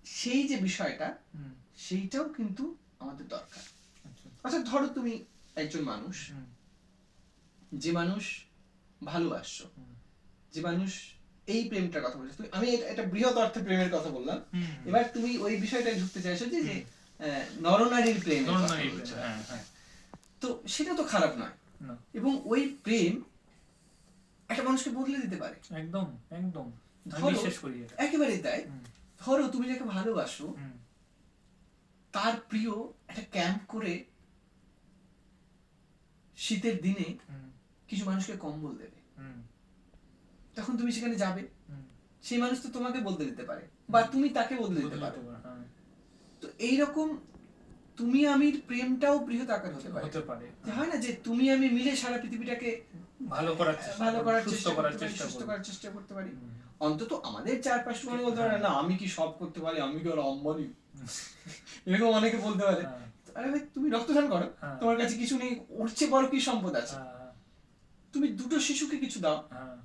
সেই যে বিষয়টা, হুম। সেইটাও কিন্তু আমাদের দরকার। আচ্ছা। আচ্ছা, ধরো তুমি একজন মানুষ, হুম, যে মানুষ ভালোবাসছো, হুম। যে মানুষ এই প্রেমটার কথা বলছো, আমি এটা বৃহৎ অর্থে প্রেমের কথা বললাম। হুম, এবার তুমি ওই বিষয়টা ঢুকতে চাইছো যে নরনারীর প্রেম, নরনারীর প্রেম, হ্যাঁ, হ্যাঁ। তো সেটা তো খারাপ নয়, না, এবং ওই প্রেম একটা মানুষকে বদলে দিতে পারে, একদম, একদম। আমি ধরো, বিশ্বাস করি এটা। একেবারেই তাই। হুম, ধরো তুমি যাকে ভালোবাসো, হুম, তার প্রিয় একটা ক্যাম্প করে শীতের দিনে হুম, কিছু মানুষকে কম্বল দেবে, হুম, তখন তুমি সেখানে যাবে, হুম, সেই মানুষ তো তোমাকে বদলে দিতে পারে বা তুমি তাকে বদলে দিতে বদলে পারো। দিতে পারে, হ্যাঁ, তো এইরকম তুমি আমির প্রেমটাও বৃহৎ আকার হতে পারে। হতে পারে, যে হয় না যে তুমি আমি মিলে সারা পৃথিবীটাকে ভালো করার চেষ্টা, ভালো করার সুস্থ চেষ্টা করার করতে পারি, চেষ্টা সুস্থ করব। করার চেষ্টা করতে পারি। হুম, অন্তত আমাদের চারপাশে মনে বলতে পারে হ্যাঁ। না আমি কি সব করতে পারি, আমি কি আর আম্বানি, এরকম অনেকে বলতে পারে। হ্যাঁ, আরে ভাই তুমি রক্তদান করো, হ্যাঁ। তোমার কাছে কিছু নেই, ওর চেয়ে বড় কি সম্পদ আছে, হ্যাঁ, তুমি দুটো শিশুকে কিছু দাও হ্যাঁ,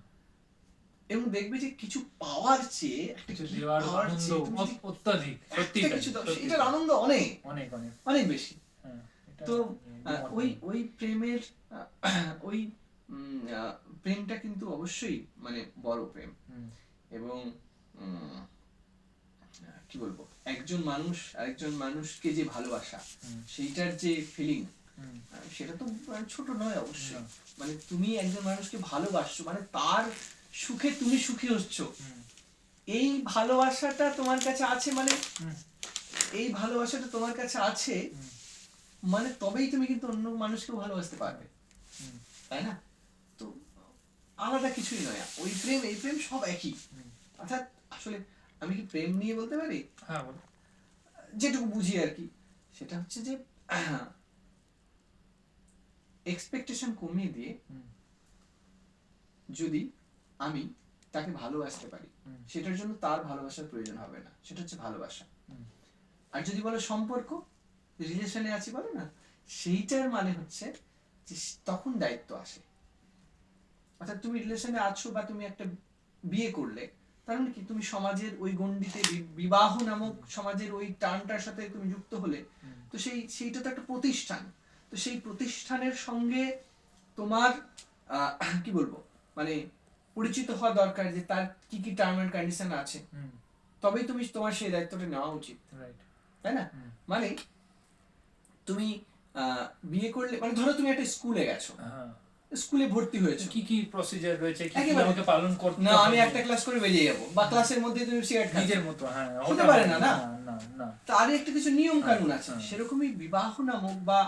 এবং দেখবে যে কিছু পাওয়ার চেয়ে একটা কিছু gift দেওয়ার পাওয়ার আনন্দ চেয়ে তুমি যদি অত্যাধিক, সত্যি একটা কিছু দাও, এটার আনন্দ অনেক অনেক অনেক, অনেক বেশি। হ্যাঁ, এটা তো দ্বিমত ওই নেই। ওই প্রেমের ওই প্রেমটা কিন্তু অবশ্যই মানে বড় প্রেম। হুম, এবং উম, কি বলবো, একজন মানুষ আরেকজন মানুষকে যে ভালোবাসা, হুম, সেইটার যে ফিলিং, হুম, সেটা তো ছোট নয় অবশ্যই। না। মানে তুমি একজন মানুষকে ভালোবাসছো মানে তার সুখে তুমি সুখী হচ্ছ, হুম, এই ভালোবাসাটা তোমার কাছে আছে মানে, হুম, এই ভালোবাসাটা তোমার কাছে আছে হুম, মানে তবেই তুমি কিন্তু অন্য মানুষকেও ভালোবাসতে পারবে, হুম, তাই না? তো আলাদা কিছুই নয়, ওই প্রেম এই প্রেম সব একই। হুম। অর্থাৎ আসলে আমি কি প্রেম নিয়ে বলতে পারি, হ্যাঁ, বলো। যেটুকু বুঝি আর কি, সেটা হচ্ছে যে এক্সপেকটেশন কমিয়ে দিয়ে হুম, যদি আমি তাকে ভালোবাসতে পারি, হুম, সেটার জন্য তার ভালোবাসার প্রয়োজন হবে না, সেটা হচ্ছে ভালোবাসা। হুম, আর যদি বলো সম্পর্ক, রিলেশনে আছি বলো না, সেইটার মানে হচ্ছে যে তখন দায়িত্ব আসে। অর্থাৎ তুমি রিলেশনে আছো বা তুমি একটা বিয়ে করলে, তার মানে কি তুমি সমাজের ওই গণ্ডিতে বিবাহ নামক সমাজের ওই টানটার সাথে তুমি যুক্ত হলে, হুম, তো সেইটা তো একটা প্রতিষ্ঠান। তো সেই প্রতিষ্ঠানের সঙ্গে তোমার কি বলবো মানে পরিচিত হওয়া দরকার যে তার কি কি টার্ম এন্ড কন্ডিশন আছে, হুম, তবেই তুমি তোমার সেই দায়িত্বটা নেওয়া উচিত, রাইট। তাই না? হুম, মানে তুমি বিয়ে করলে মানে ধরো তুমি একটা স্কুলে গেছো, হ্যাঁ, স্কুলে ভর্তি হয়েছো, কি কি প্রসিজার রয়েছে, কি কি একেবারে আমাকে পালন করতে না আমি হবে? একটা ক্লাস করে বেরিয়ে যাবো বা ক্লাসের মধ্যে তুমি সিগারেট খাচ্ছ, নিজের মতো, হ্যাঁ, হতে ওটা পারে হবে না, না, না। না, না। তারই একটা কিছু নিয়ম কানুন আছে, হ্যাঁ। সেরকমই বিবাহ নামক বা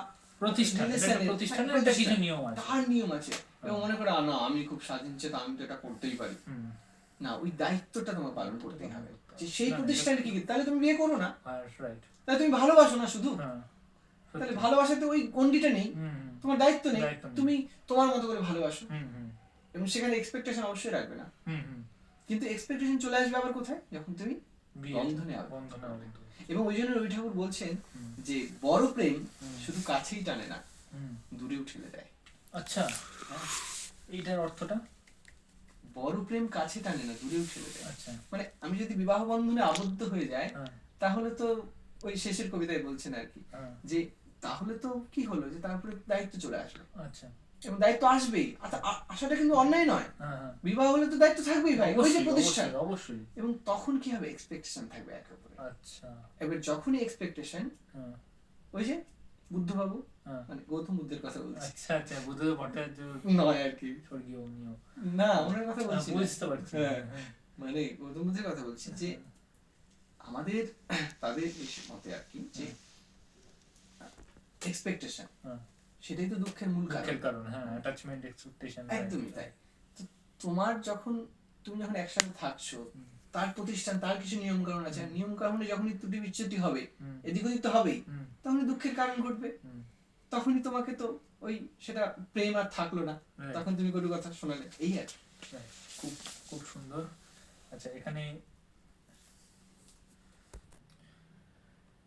প্রতিষ্ঠান, এটা একটা relation-এর- প্রতিষ্ঠানের হ্যাঁ, একটা কিছু প্রতিষ্ঠান, নিয়ম আছে। তার নিয়ম আছে। এবং মনে করে না আমি খুব স্বাধীন চেতা, আমি তো এটা করতেই পারি, হুম, না, ওই দায়িত্বটা তোমার পালন করতেই হবে। যে না, সেই না, প্রতিষ্ঠানে কি তাহলে তুমি বিয়ে করো না, হ্যাঁ, রাইট। তাহলে তুমি ভালোবাসো না শুধু, হ্যাঁ, তাহলে সত্যি। ভালোবাসাতে ওই গণ্ডিটা নেই, হুম, হুম, তোমার দায়িত্ব নেই, দায়িত্ব নেই। তুমি তোমার মতো করে ভালোবাসো হুম, হুম, এবং সেখানে এক্সপেকটেশন অবশ্যই রাখবে না। হুম, হুম। কিন্তু এক্সপেকটেশন চলে আসবে আবার কোথায়, যখন তুমি বিয়ে, বন্ধনে আবদ্ধ বন্ধনে হবে। আবদ্ধ। এবং ওই জন্য রবি ঠাকুর বলছেন হুম, যে বড় প্রেম হুম, শুধু কাছেই টানে না, হুম। দূরেও ঠেলে দেয়। আচ্ছা, হ্যাঁ, এইটার অর্থটা? বড় প্রেম কাছে টানে না, দূরেও ঠেলে দেয়। আচ্ছা, মানে আমি যদি বিবাহ বন্ধনে আবদ্ধ হয়ে যায়, হ্যাঁ, তাহলে তো ওই শেষের কবিতায় বলছেন আর কি, হ্যাঁ, যে তাহলে তো কি হলো যে তারপরে দায়িত্ব চলে আসবে, আচ্ছা, এবং দায়িত্ব আসবেই, আসাটা কিন্তু অন্যায় নয়, হ্যাঁ, হ্যাঁ। বিবাহ হলে তো দায়িত্ব থাকবেই ভাই, ওই যে অবশ্যই, প্রতিষ্ঠান। অবশ্যই, অবশ্যই। এবং তখন কি হবে, এক্সপেকটেশন থাকবে একে অপরে। আচ্ছা, এবার যখনই এক্সপেকটেশন, হ্যাঁ, ওই যে বুদ্ধবাবু হ্যাঁ। মানে গৌতম বুদ্ধের কথা বলছি, আচ্ছা, আচ্ছা, বুদ্ধদেব ভট্টাচার্য, নয় আর কি, স্বর্গীয় উনিও। না ওনার কথা বলছি না। বুঝতে পারছি। হ্যাঁ, হ্যাঁ, মানে গৌতম বুদ্ধের কথা বলছি যে আমাদের তাদের এই মতে আর কি যে এক্সপেকটেশন, হ্যাঁ। সেটাই তো দুঃখের মূল কারণ। দুঃখের কারণ, হ্যাঁ, অ্যাটাচমেন্ট, এক্সপেকটেশন। একদমই তাই। তো তোমার তুমি যখন একসাথে থাকছো, তার প্রতিষ্ঠান, তার কিছু নিয়ম কানুন আছে, আর নিয়ম কানুনে যখনই ত্রুটি বিচ্যুতি হবে, এদিক ওদিক তো হবেই, তখনই দুঃখের কারণ ঘটবে, তখনই তোমাকে তো ওই সেটা প্রেম আর থাকলো না, তখন তুমি কটু কথা শোনালে, এই আর কি। খুব খুব সুন্দর। আচ্ছা, এখানে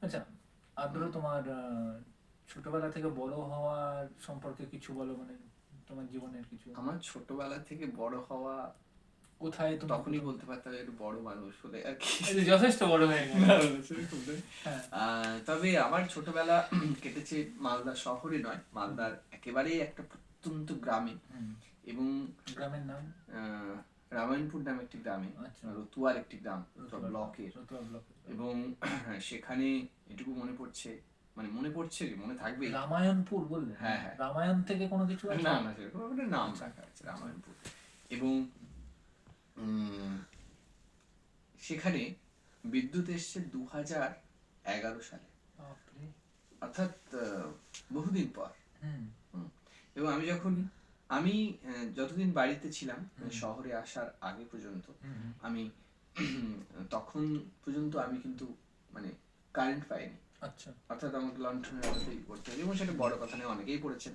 আচ্ছা আগ্রহ তোমার ছোটবেলা থেকে বড় হওয়ার সম্পর্কে কিছু বলো, মানে তোমার জীবনের কিছু। আমার ছোটবেলা থেকে বড় হওয়া কোথায় তুমি তখনই বলতে পারতাম একটু বড় মানুষ হলে আর কি, যথেষ্ট বড় হয়ে গেছে। হ্যাঁ, তবে আমার ছোটবেলা কেটেছে মালদা শহরে নয়, মালদার একেবারেই একটা প্রত্যন্ত গ্রামে, এবং গ্রামের নাম রামায়ণপুর নামে একটি গ্রামে, আচ্ছা। রতুয়ার একটি গ্রাম, রতুয়া ব্লকের। ব্লকের। এবং সেখানে এটুকু মনে পড়ছে, মানে মনে পড়ছে কি মনে থাকবে, রামায়ণপুর বললে? হ্যাঁ, হ্যাঁ। রামায়ণ থেকে কোনো কিছু আছে? না না, সেরকম একটা নাম রাখা আছে রামায়ণপুর। এবং সেখানে বিদ্যুৎ এসছে 2011 সালে, বাপরে। অর্থাৎ বহুদিন পর। হুম, এবং আমি যখন আমি যতদিন বাড়িতে ছিলাম, শহরে আসার আগে পর্যন্ত আমি তখন পর্যন্ত আমি কিন্তু মানে কারেন্ট পাইনি। আচ্ছা। অর্থাৎ আমাকে লণ্ঠনের আলোতেই পড়তে হয়, এবং সেটা বড় কথা নয়, অনেকেই পড়েছেন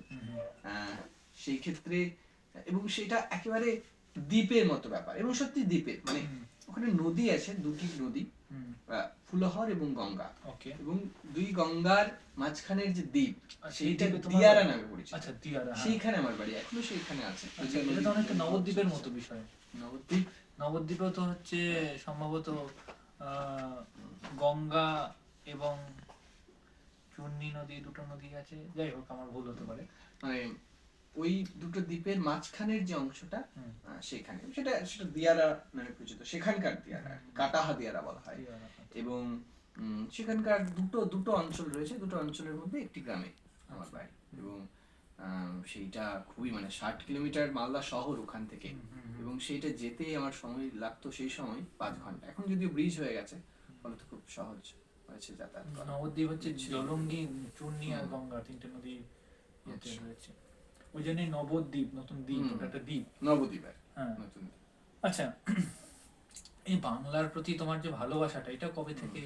সেই ক্ষেত্রে। এবং সেটা একেবারে দ্বীপের মতো ব্যাপার, এবং সত্যি দ্বীপের মানে ওখানে নদী আছে, দুটি নদী, ফুলহর এবং গঙ্গা, এবং দুই গঙ্গার মাঝখানের যে দ্বীপ সেইটা দিয়ারা নামে পরিচিত। আচ্ছা, দিয়ারা, সেইখানে আমার বাড়ি, এখনো সেইখানে আছে। আচ্ছা, এটা তো অনেকটা নবদ্বীপের মতো বিষয়। নবদ্বীপেও তো হচ্ছে সম্ভবত গঙ্গা এবং চূর্ণী নদী, দুটো নদী আছে, যাই হোক আমার ভুল হতে পারে। মানে ওই দুটো দ্বীপের মাঝখানের যে অংশটা, সেখানে সেটা দিয়ারা নামে পরিচিত, সেখানকার দিয়ারা, কাটাহা দিয়ারা বলা হয়। এবং সেখানকার দুটো অঞ্চল রয়েছে, দুটো অঞ্চলের মধ্যে একটি গ্রামে আমার বাড়ি। এবং সেইটা খুবই মানে 60 কিলোমিটার মালদা শহর ওখান থেকে, এবং সেইটা যেতে আমার সময় লাগতো সেই সময় 5 ঘন্টা। এখন যদিও ব্রিজ হয়ে গেছে, ফলে তো খুব সহজ হয়েছে যাতায়াত করা। নবদ্বীপ হচ্ছে জলঙ্গি, চূর্ণী আর গঙ্গা, তিনটে নদী রয়েছে, ওই জন্যই নবদ্বীপ, নতুন দ্বীপ, ওটা একটা দ্বীপ, নবদ্বীপ। হ্যাঁ, নতুন দ্বীপ। আচ্ছা, এই বাংলার প্রতি তোমার যে ভালোবাসাটা, এটা কবে থেকে?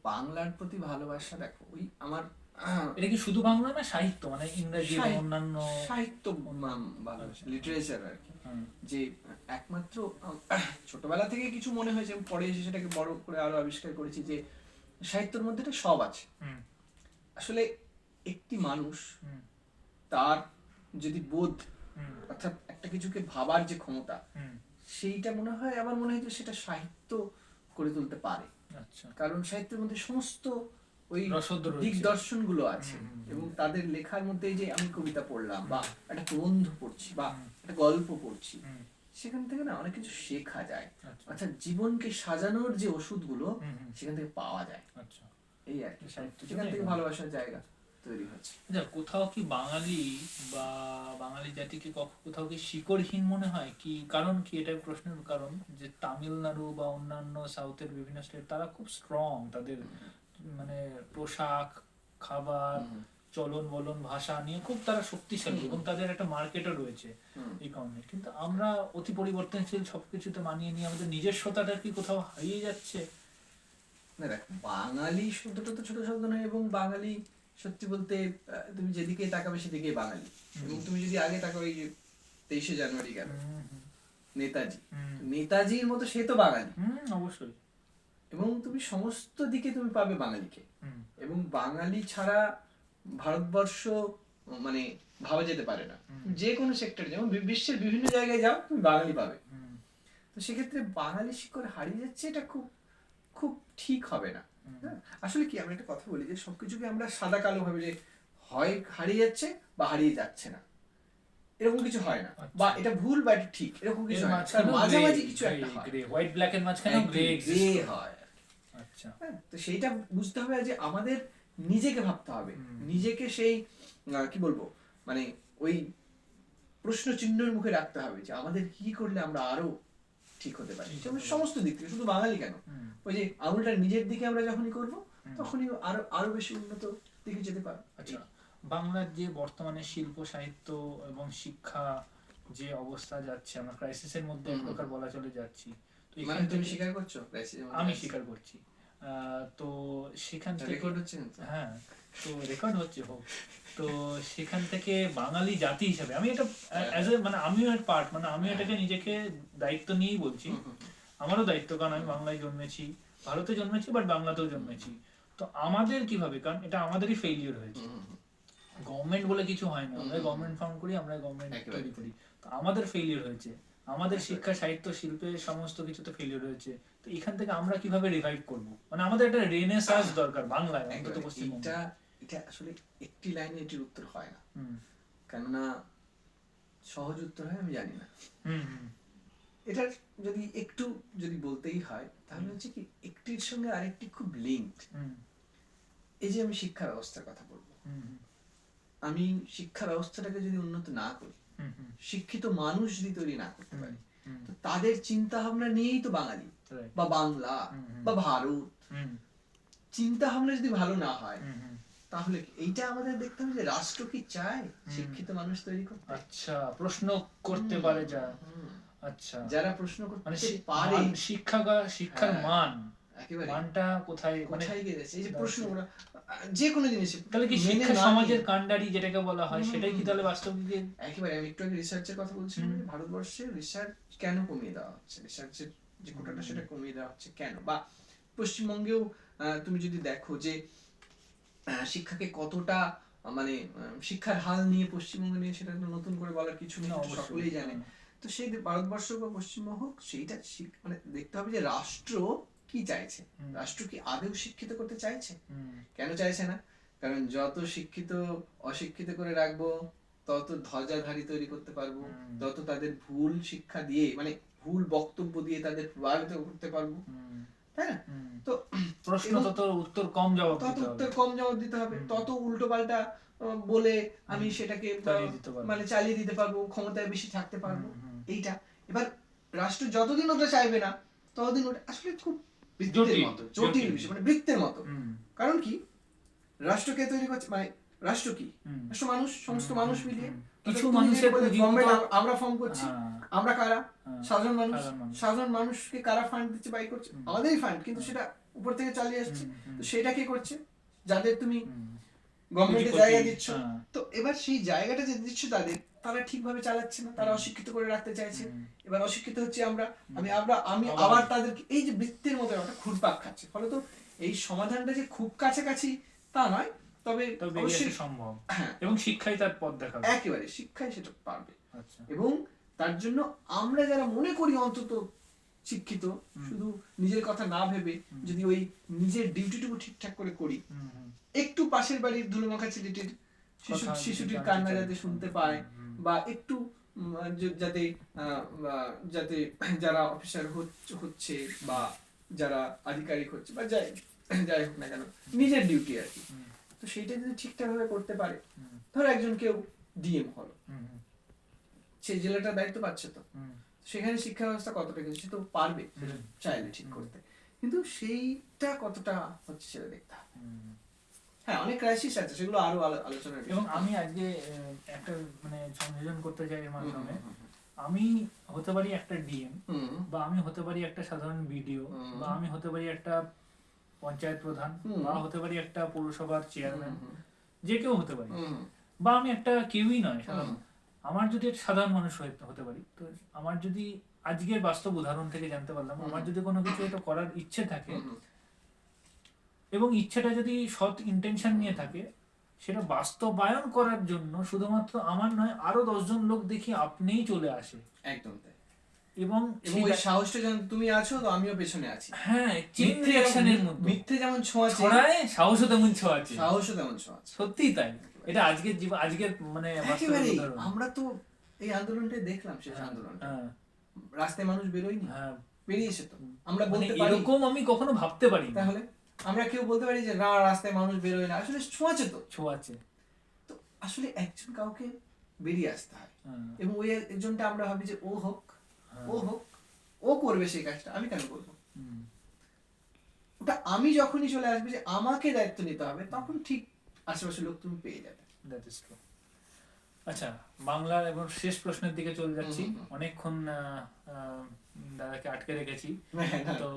বাংলার প্রতি ভালোবাসা, দেখো ওই আমার, এটা কি শুধু বাংলা না সাহিত্য, মানে ইংরেজি বা অন্যান্য সাহিত্য ভালোবাসা, লিটারেচার আর কি, যে একমাত্র ছোটবেলা থেকে কিছু মনে হয়েছে, পরে এসে সেটাকে বড় করে আরো আবিষ্কার করেছি যে সাহিত্যের মধ্যে এটা সব আছে। আসলে একটি মানুষ তার যদি বোধ, অর্থাৎ একটা কিছুকে ভাবার যে ক্ষমতা, সেইটা মনে হয়, আমার মনে হয় যে সেটা সাহিত্য করে তুলতে পারে। কারণ সাহিত্যের মধ্যে সমস্ত ওই দিগদর্শন গুলো আছে, এবং তাদের লেখার মধ্যে যে আমি কবিতা পড়লাম বা একটা প্রবন্ধ পড়ছি বা একটা গল্প পড়ছি, সেখান থেকে না অনেক কিছু শেখা যায়। অর্থাৎ জীবনকে সাজানোর যে ওষুধ গুলো সেখান থেকে পাওয়া যায়। এই আর কি, সেখান থেকে ভালোবাসার জায়গা তৈরি হচ্ছে। কোথাও কি বাঙালি বা বাঙালি জাতিকে কোথাও কি শিকড়হীন মনে হয় কি? কারণ কি, এটা প্রশ্নের কারণ যে তামিলনাড়ু বা অন্যান্য সাউথের বিভিন্ন স্টেট, তারা খুব স্ট্রং, তাদের মানে পোশাক, খাবার, চলন বলন, ভাষা নিয়ে খুব তারা শক্তিশালী, এবং তাদের একটা মার্কেটও রয়েছে এই কারণে। কিন্তু আমরা অতি পরিবর্তনশীল, সবকিছুতে মানিয়ে নিয়ে আমাদের নিজস্বতাটা কি কোথাও হারিয়ে যাচ্ছে? না দেখ, বাঙালি শব্দটা তো ছোট শব্দ নয়, এবং বাঙালি সত্যি বলতে তুমি যেদিকে তাকাবে সেদিকে বাঙালি। এবং তুমি যদি আগে তাকাও, এই যে 23শে জানুয়ারি গেল, নেতাজির মতো সে তো বাঙালি অবশ্যই। এবং তুমি সমস্ত দিকে তুমি পাবে বাঙালিকে, এবং বাঙালি ছাড়া ভারতবর্ষ মানে ভাবা যেতে পারে না। যে কোনো সেক্টরে, যেমন বিশ্বের বিভিন্ন জায়গায় যাও, তুমি বাঙালি পাবে। তো সেক্ষেত্রে বাঙালি শিকড় হারিয়ে যাচ্ছে, এটা খুব খুব ঠিক হবে না। আসলে কি, আমরা একটা কথা বলি যে সবকিছুকে আমরা সাদা কালো ভাবে, যে হয় হারিয়ে যাচ্ছে বা হারিয়ে যাচ্ছে না, এরকম কিছু হয় না, বা এটা ভুল বা এটা ঠিক, এরকম কিছু হয় না, মাঝামাঝি কিছু একটা হয়, হোয়াইট ব্ল্যাক এর মাঝখানে গ্রে হয়। আচ্ছা, তো সেইটা বুঝতে হবে যে আমাদের নিজেকে ভাবতে হবে, নিজেকে সেই কি বলবো, মানে ওই প্রশ্ন চিহ্নের মুখে রাখতে হবে যে আমাদের কি করলে আমরা আরো ঠিক হতে পারি, সমস্ত দিক থেকে, শুধু বাঙালি কেন, ওই যে আঙুলটা নিজের দিকে আমরা যখনই করব, তখনই আরো বেশি উন্নত দিকে যেতে পারবো। আচ্ছা, বাংলার যে বর্তমানে শিল্প, সাহিত্য এবং শিক্ষা যে অবস্থা যাচ্ছে, আমরা ক্রাইসিসের মধ্যে এক প্রকার বলা চলে যাচ্ছি, তো মানে তুমি স্বীকার করছো? আমি স্বীকার করছি। তো সেখান থেকে রেকর্ড হচ্ছে, হ্যাঁ, তো রেকর্ড হচ্ছে, হোক। তো সেখান থেকে বাঙালি জাতি হিসেবে আমি এটা অ্যাজ এ মানে আমিও এর পার্ট, মানে আমি এটাকে নিজেকে দায়িত্ব নিয়েই বলছি, আমারও দায়িত্ব, কারণ আমি বাংলায় জন্মেছি, ভারতে জন্মেছি, বাট বাংলাতেও জন্মেছি। তো আমাদের কিভাবে, কারণ এটা আমাদেরই ফেইলিওর হয়েছে, গভর্নমেন্ট বলে কিছু হয় না, আমরা গভর্নমেন্ট ফাউন্ড করি, আমরা গভর্নমেন্ট তৈরি করি, তো আমাদের ফেইলিওর হয়েছে, আমাদের শিক্ষা, সাহিত্য, শিল্পে সমস্ত কিছুতে ফেইলিওর হয়েছে। তো এখান থেকে আমরা কিভাবে রিভাইভ করব, মানে আমাদের একটা রেনেসাঁস দরকার বাংলায়, অন্তত পশ্চিমবঙ্গে। এটা আসলে একটি লাইনে এটির উত্তর হয় না, কেননা সহজ উত্তর হয় আমি জানি না। এটা যদি বলতেই হয়, তাহলে হচ্ছে কি, একটির সঙ্গে আরেকটি খুব লিঙ্কড। এই যে আমি শিক্ষা ব্যবস্থার কথা বলবো, আমি শিক্ষা ব্যবস্থাটাকে যদি উন্নত না করি, শিক্ষিত মানুষ যদি তৈরি না করতে পারি, তো তাদের চিন্তা ভাবনা নিয়েই তো বাঙালি বা বাংলা বা ভারত, চিন্তা ভাবনা যদি ভালো না হয়, তাহলে কি? এইটা আমাদের দেখতে হবে যে রাষ্ট্র কি চায় শিক্ষিত মানুষ তৈরি করতে? আচ্ছা, প্রশ্ন করতে পারে যা, আচ্ছা, যারা প্রশ্ন করতে মানে পারে, শিক্ষার হ্যাঁ, মান, একেবারে মানটা কোথায়, মানে কোথায় গেছে এই যে প্রশ্ন ওরা যে কোনো জিনিস তাহলে কি মেনে শিক্ষা না সমাজের নিয়ে- কাণ্ডারি যেটাকে বলা হয় সেটাই কি তাহলে বাস্তবিক? একেবারে আমি একটু আগে রিসার্চের কথা বলছিলাম যে ভারতবর্ষে রিসার্চ কেন কমিয়ে দেওয়া হচ্ছে, রিসার্চের যে কোটাটা সেটা কমিয়ে দেওয়া হচ্ছে কেন, বা পশ্চিমবঙ্গেও তুমি যদি দেখো যে শিক্ষাকে কতটা মানে শিক্ষার হাল নিয়ে পশ্চিমবঙ্গ নিয়ে সেটা তো নতুন করে বলার কিছু নেই, সেটা সকলেই জানে। তো সেই ভারতবর্ষ বা পশ্চিমবঙ্গ হোক, সেইটা মানে দেখতে হবে যে রাষ্ট্র কি চাইছে, রাষ্ট্র কি আদৌ শিক্ষিত করতে চাইছে? কেন চাইছে না? কারণ যত শিক্ষিত অশিক্ষিত করে রাখবো তত ধ্বজাধারী তৈরি করতে পারবো, তত তাদের ভুল শিক্ষা দিয়ে মানে ভুল বক্তব্য দিয়ে তাদের প্রভাবিত করতে পারবো, তাই না? তো প্রশ্ন তত উত্তর কম জবাব তত দিতে উত্তর হবে, কম জবাব দিতে হবে, তত উল্টো পাল্টা বলে আমি সেটাকে মানে চালিয়ে দিতে পারবো, ক্ষমতায় বেশি থাকতে পারবো। এইটা এবার রাষ্ট্র যতদিন ওটা চাইবে না ততদিন ওটা আসলে খুব বৃত্তের মতো, জটিল বিষয়, মানে বৃত্তের মতো। কারণ কি, রাষ্ট্রকে তৈরি করছে মানে রাষ্ট্র কি, রাষ্ট্র মানুষ, সমস্ত মানুষ মিলিয়ে কিছু মানুষের আমরা ফর্ম করছি, আমরা কারা? সাধারণ মানুষ। সাধারণ মানুষকে কারা ফান্ড দিচ্ছে, বাই করছে? আমাদেরই ফান্ড, কিন্তু সেটা উপর থেকে চালিয়ে আসছে। তো সেটা কে করছে? যাদের তুমি গভর্নমেন্টের জায়গা দিচ্ছ। তো এবার সেই জায়গাটা যে দিচ্ছ তাদের, তারা ঠিকভাবে চালাচ্ছে না, তারা অশিক্ষিত করে রাখতে চাইছে। এবার অশিক্ষিত হচ্ছে আমি আবার তাদেরকে এই যে বৃত্তের মতো একটা ঘুরপাক খাচ্ছে। ফলে তো এই সমাধানটা যে খুব কাছাকাছি তা নয়, তবে অবশ্যই সম্ভব, এবং শিক্ষাই তার পথ দেখাবে, একেবারে শিক্ষাই সেটা পারবে। এবং তার জন্য আমরা যারা মনে করি অন্তত শিক্ষিত, শুধু নিজের কথা না ভেবে যদি ওই নিজের ডিউটিটুকু ঠিকঠাক করে করি, একটু পাশের বাড়ির ধুলোমাখা ছেলেটির শিশুটির কান্না যাতে শুনতে পায়, বা একটু যাতে যাতে যারা অফিসার হচ্ছে বা যারা আধিকারিক হচ্ছে বা যাই হোক না কেন, নিজের ডিউটি আর কি, তো সেইটা যদি ঠিকঠাক ভাবে করতে পারে, ধর একজন কেউ ডিএম হলো, সেই জেলাটার দায়িত্ব পাচ্ছে, তো সেখানে শিক্ষা ব্যবস্থা কতটা কিছু সে তো পারবে চাইলে ঠিক করতে, কিন্তু সেইটা কতটা হচ্ছে সেটা দেখতে হবে। হ্যাঁ, অনেক ক্রাইসিস আছে, সেগুলো আরো আলোচনার বিষয়। এবং আমি আজকে একটা মানে সংযোজন করতে চাই এর মাধ্যমে, আমি হতে পারি একটা ডিএম, বা আমি হতে পারি একটা সাধারণ বিডিও, বা আমি হতে পারি একটা পঞ্চায়েত প্রধান, বা হতে পারি একটা পৌরসভার চেয়ারম্যান, যে কেউ হতে পারি, বা আমি একটা কেউই নয় সাধারণ, আমার যদি একটা সাধারণ মানুষ হতে পারি, তো আমার যদি আজকের বাস্তব উদাহরণ থেকে জানতে পারলাম, আমার যদি কোনো কিছু একটা করার ইচ্ছে থাকে এবং ইচ্ছেটা যদি সৎ ইন্টেনশন নিয়ে থাকে, সেটা বাস্তবায়ন করার জন্য শুধুমাত্র আমার নয়, আরো 10 জন লোক দেখি আপনিই চলে আসে। একদম তাই। এবং ওই সাহসটা যখন তুমি আছো, তো আমিও পেছনে আছি। হ্যাঁ, চেইন রিঅ্যাকশনের মতো, মিথ্যে যেমন ছড়ায়, সাহসও তেমন ছড়াচ্ছে, সত্যিই তাই। এটা আজকের মানে একেবারে আমরা তো এই আন্দোলনটা দেখলাম, শেষ আন্দোলনটা, রাস্তায় মানুষ বেরোয়নি, বেরিয়েছে তো, আমরা বলতে পারি এরকম, আমি কখনো ভাবতে পারি, তাহলে আমরা কেউ বলতে পারি যে না রাস্তায় মানুষ বেরোয় না, আসলে ছোঁয়াচে তো, তো আসলে একজন কাউকে বেরিয়ে আসতে হয়, এবং ওই একজনটা আমরা ভাবি যে ও হোক, ও করবে সেই কাজটা, আমি কেন করবো? ওটা আমি যখনই চলে আসবে যে আমাকে দায়িত্ব নিতে হবে, তখন ঠিক আশেপাশে লোক তুমি পেয়ে যাবে। আচ্ছা, বাংলার এবং শেষ প্রশ্নের দিকে চলে যাচ্ছি, অনেকক্ষণ দাদাকে আটকে রেখেছি। তো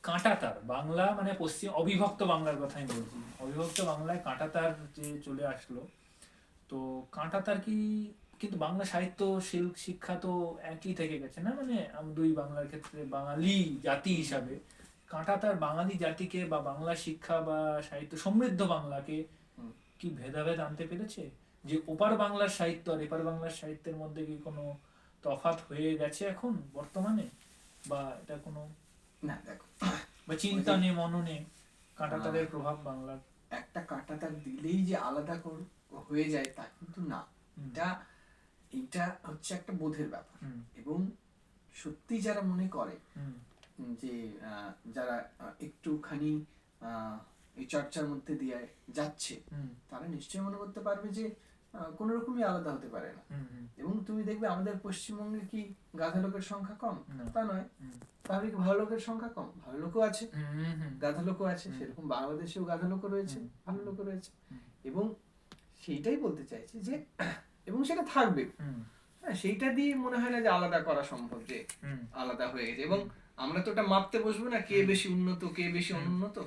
কাঁটাতার বাংলা মানে পশ্চিম অবিভক্ত বাংলার কথাই বলছি, অবিভক্ত বাংলায় কাঁটাতার যে চলে আসলো, তো কাঁটাতার কি, কিন্তু বাংলা সাহিত্য শিক্ষা তো একই থেকে গেছে না, মানে দুই বাংলার ক্ষেত্রে বাঙালি জাতি হিসাবে কাঁটাতার বাঙালি জাতিকে বা বাংলা শিক্ষা বা সাহিত্য সমৃদ্ধ বাংলাকে কি ভেদাভেদ আনতে পেরেছে, যে ওপার বাংলার সাহিত্য আর এপার বাংলার সাহিত্যের মধ্যে কি কোনো তফাৎ হয়ে গেছে এখন বর্তমানে, বা এটা কোনো না, দেখো বা চিন্তা নেই মননে কাঁটাতারের প্রভাব বাংলার, একটা কাঁটাতার দিলেই যে আলাদা হয়ে যায় তা কিন্তু না, এটা হচ্ছে একটা বোধের ব্যাপার, এবং সত্যি যারা মনে করে যে যারা একটুখানি এই চর্চার মধ্যে দিয়ে যাচ্ছে, তারা নিশ্চয়ই মনে করতে পারবে যে কোনো রকমই আলাদা হতে পারে না। এবং তুমি দেখবে আমাদের পশ্চিমবঙ্গে কি গাধা লোকের সংখ্যা কম? তা নয়। তাহলে কি ভালো লোকের সংখ্যা কম? ভালো লোকও আছে, গাধা লোকও আছে। সেরকম বাংলাদেশেও গাধা লোকও রয়েছে, ভালো লোকও রয়েছে। এবং সেইটাই বলতে চাইছি যে এবং সেটা থাকবে। হ্যাঁ, সেইটা দিয়ে মনে হয় না যে আলাদা করা সম্ভব, যে আলাদা হয়ে গেছে। এবং আমরা তো ওটা মাপতে বসবো না কে বেশি উন্নত কে বেশি অনুন্নত,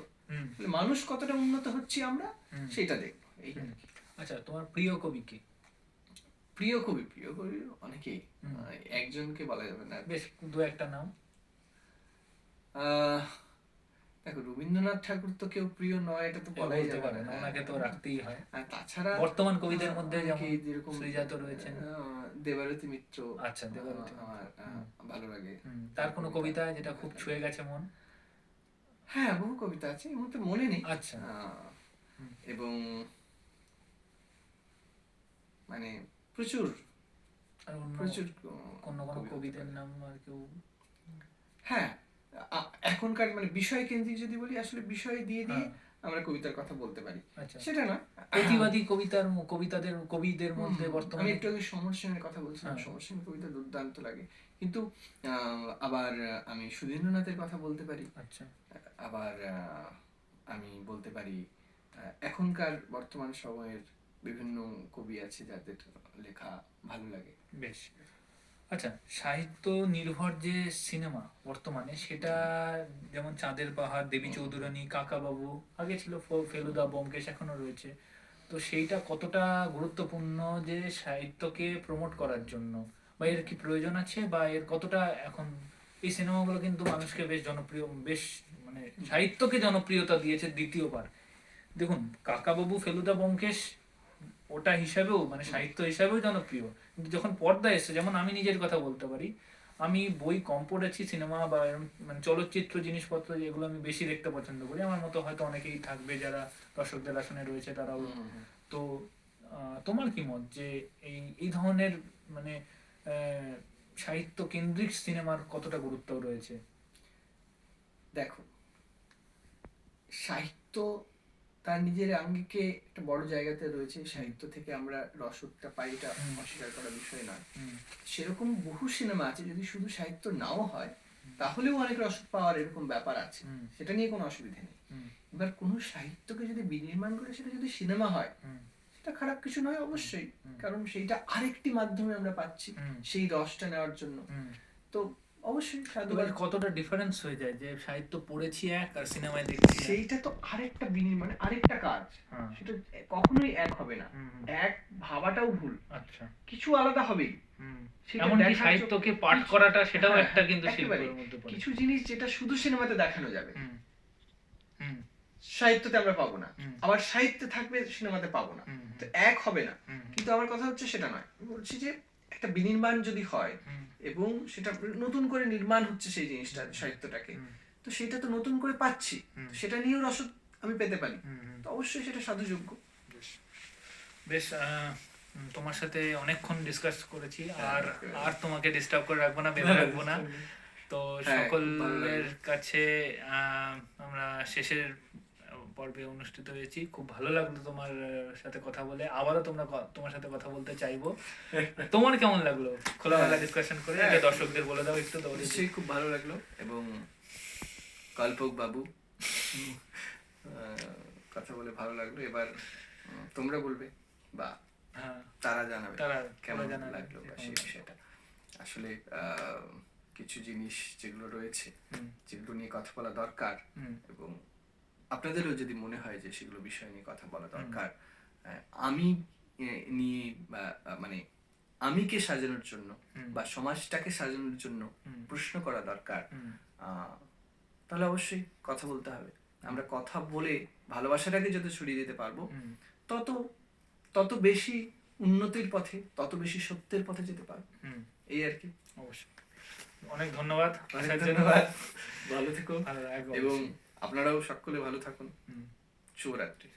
মানুষ কতটা উন্নত হচ্ছে আমরা সেটা দেখবো, এই আর কি। আচ্ছা, তোমার প্রিয় কবি কে? প্রিয় কবি অনেকেই, একজনকে বলা যাবে না। বেশ দু একটা নাম। দেখো, রবীন্দ্রনাথ ঠাকুর তো কেউ প্রিয় নয়, এটা তো বলাই যাবে না, ওনাকে তো রাখতেই হয়। তাছাড়া বর্তমান কবিদের মধ্যে যেরকম শ্রীজাত রয়েছেন, দেবারতী মিত্র। আচ্ছা, দেবারতী আমার ভালো লাগে। তার কোনো কবিতা যেটা খুব ছুঁয়ে গেছে মন? হ্যাঁ, বহু কবিতা আছে, এই মুহূর্তে মনে নেই। আচ্ছা। এবং মানে প্রচুর কোন কবিদের নাম আর কেউ? হ্যাঁ, এখনকার মানে বিষয় কেন্দ্রিক যদি বলি, আসলে বিষয় দিয়ে আমরা কবিতার কথা বলতে পারি, সেটা না। প্রতিবাদী কবিদের মধ্যে বর্তমানে আমি একটু আগে সমর সেনের কথা বলছিলাম, সমর সেনের কবিতা দুর্দান্ত লাগে। কিন্তু আবার আমি সুধীন্দ্রনাথের কথা বলতে পারি। আচ্ছা। আবার আমি বলতে পারি এখনকার বর্তমান সময়ের বিভিন্ন কবি আছে যাদের লেখা ভালো লাগে। বেশ। আচ্ছা, সাহিত্য নির্ভর যে সিনেমা বর্তমানে, সেটা যেমন চাঁদের পাহাড়, দেবী চৌধুরানী, কাকাবাবু, আগে ছিল ফেলুদা, ব্যোমকেশ, এখনো রয়েছে। তো সেইটা কতটা গুরুত্বপূর্ণ যে সাহিত্যকে প্রমোট করার জন্য, বা এর কি প্রয়োজন আছে, বা এর কতটা এখন এই সিনেমাগুলো কিন্তু মানুষকে বেশ জনপ্রিয়, বেশ মানে সাহিত্যকে জনপ্রিয়তা দিয়েছে দ্বিতীয়বার। দেখুন, কাকাবাবু, ফেলুদা, ব্যোমকেশ ওটা হিসাবেও মানে সাহিত্য হিসাবেও জনপ্রিয়, কিন্তু যখন পর্দায় এসে, যেমন আমি নিজের কথা বলতে পারি, আমি বই কম পড়েছি, সিনেমা বা মানে চলচ্চিত্র জিনিসপত্র যেগুলো আমি বেশি দেখতে পছন্দ করি। আমার মতো হয়তো অনেকেই থাকবে যারা দর্শকদের আসনে রয়েছে, তারাও। তো তোমার কি মত যে এই ধরনের মানে সাহিত্য কেন্দ্রিক সিনেমার কতটা গুরুত্ব রয়েছে? দেখো, সাহিত্য তার নিজের আঙ্গিকে একটা বড় জায়গাতে রয়েছে। সাহিত্য থেকে আমরা রসদটা পাই, এটা অস্বীকার করার বিষয় নয়। সেরকম বহু সিনেমা আছে, যদি শুধু সাহিত্য নাও হয় তাহলেও অনেক রসদ পাওয়ার এরকম ব্যাপার আছে, সেটা নিয়ে কোনো অসুবিধা নেই। এবার কোনো সাহিত্যকে যদি বিনির্মাণ করে সেটা যদি সিনেমা হয়, সেটা খারাপ কিছু নয় অবশ্যই, কারণ সেইটা আরেকটি মাধ্যমে আমরা পাচ্ছি সেই রসটা নেওয়ার জন্য। তো অবশ্যই কতটা ডিফারেন্স হয়ে যায় যে সাহিত্য পড়েছি এক আর সিনেমায় দেখছি, সেইটা তো আরেকটা মানে আরেকটা কাজ, সেটা কখনোই এক হবে না। এক ভাবাটাও ভুল। আচ্ছা, কিছু আলাদা হবেই। এমনকি সাহিত্যকে পাঠ করাটা সেটাও একটা কিন্তু শিল্পের মধ্যে পড়ে। কিছু জিনিস যেটা শুধু সিনেমাতে দেখানো যাবে, সাহিত্যতে আমরা পাবো না, আবার সাহিত্যে থাকবে সিনেমাতে পাবো না, তো এক হবে না। কিন্তু আমার কথা হচ্ছে সেটা নয়, বলছি যে একটা বিনির্মাণ যদি হয় এবং সেটা নতুন করে নির্মাণ হচ্ছে সেই জিনিসটা, সাহিত্যটাকে, তো সেটা তো নতুন করে পাচ্ছি, সেটা নিয়েও রসদ আমি পেতে পারি, তো অবশ্যই সেটা সাধুযোগ্য। বেশ, তোমার সাথে অনেকক্ষণ ডিসকাস করেছি, আর তোমাকে ডিস্টার্ব করে রাখবো না, বেঁধে রাখবো না। তো সকলের কাছে আমরা শেষের পর্বে অনুষ্ঠিত হয়েছি, খুব ভালো লাগলো তোমার সাথে কথা বলে। আবারও তোমার সাথে কথা বলতে চাইবো। তোমার কেমন লাগলো খোলামেলা ডিসকাশন করে? এটা দর্শকদের বলে দাও একটু। নিশ্চয়ই খুব ভালো লাগলো, এবং কল্পক বাবু কথা বলে ভালো লাগলো। এবার তোমরা বলবে বা তারা জানাবে কেমন লাগলো বা সেই বিষয়টা। আসলে কিছু জিনিস যেগুলো রয়েছে, যেগুলো নিয়ে কথা বলা দরকার, এবং আপনাদেরও যদি মনে হয় যে সেগুলো বিষয় নিয়ে কথা বলা দরকার, আমি নিয়ে মানে আমিকে সাজানোর জন্য বা সমাজটাকে সাজানোর জন্য প্রশ্ন করা দরকার, তাহলে অবশ্যই কথা বলতে হবে। আমরা কথা বলে ভালোবাসাটাকে যত ছড়িয়ে দিতে পারবো, তত বেশি উন্নতির পথে, তত বেশি সত্যের পথে যেতে পারবো, এই আর কি। অবশ্যই, অনেক ধন্যবাদ। ভালো থেকো, এবং আপনারাও সকলে ভালো থাকুন। শুভরাত্রি।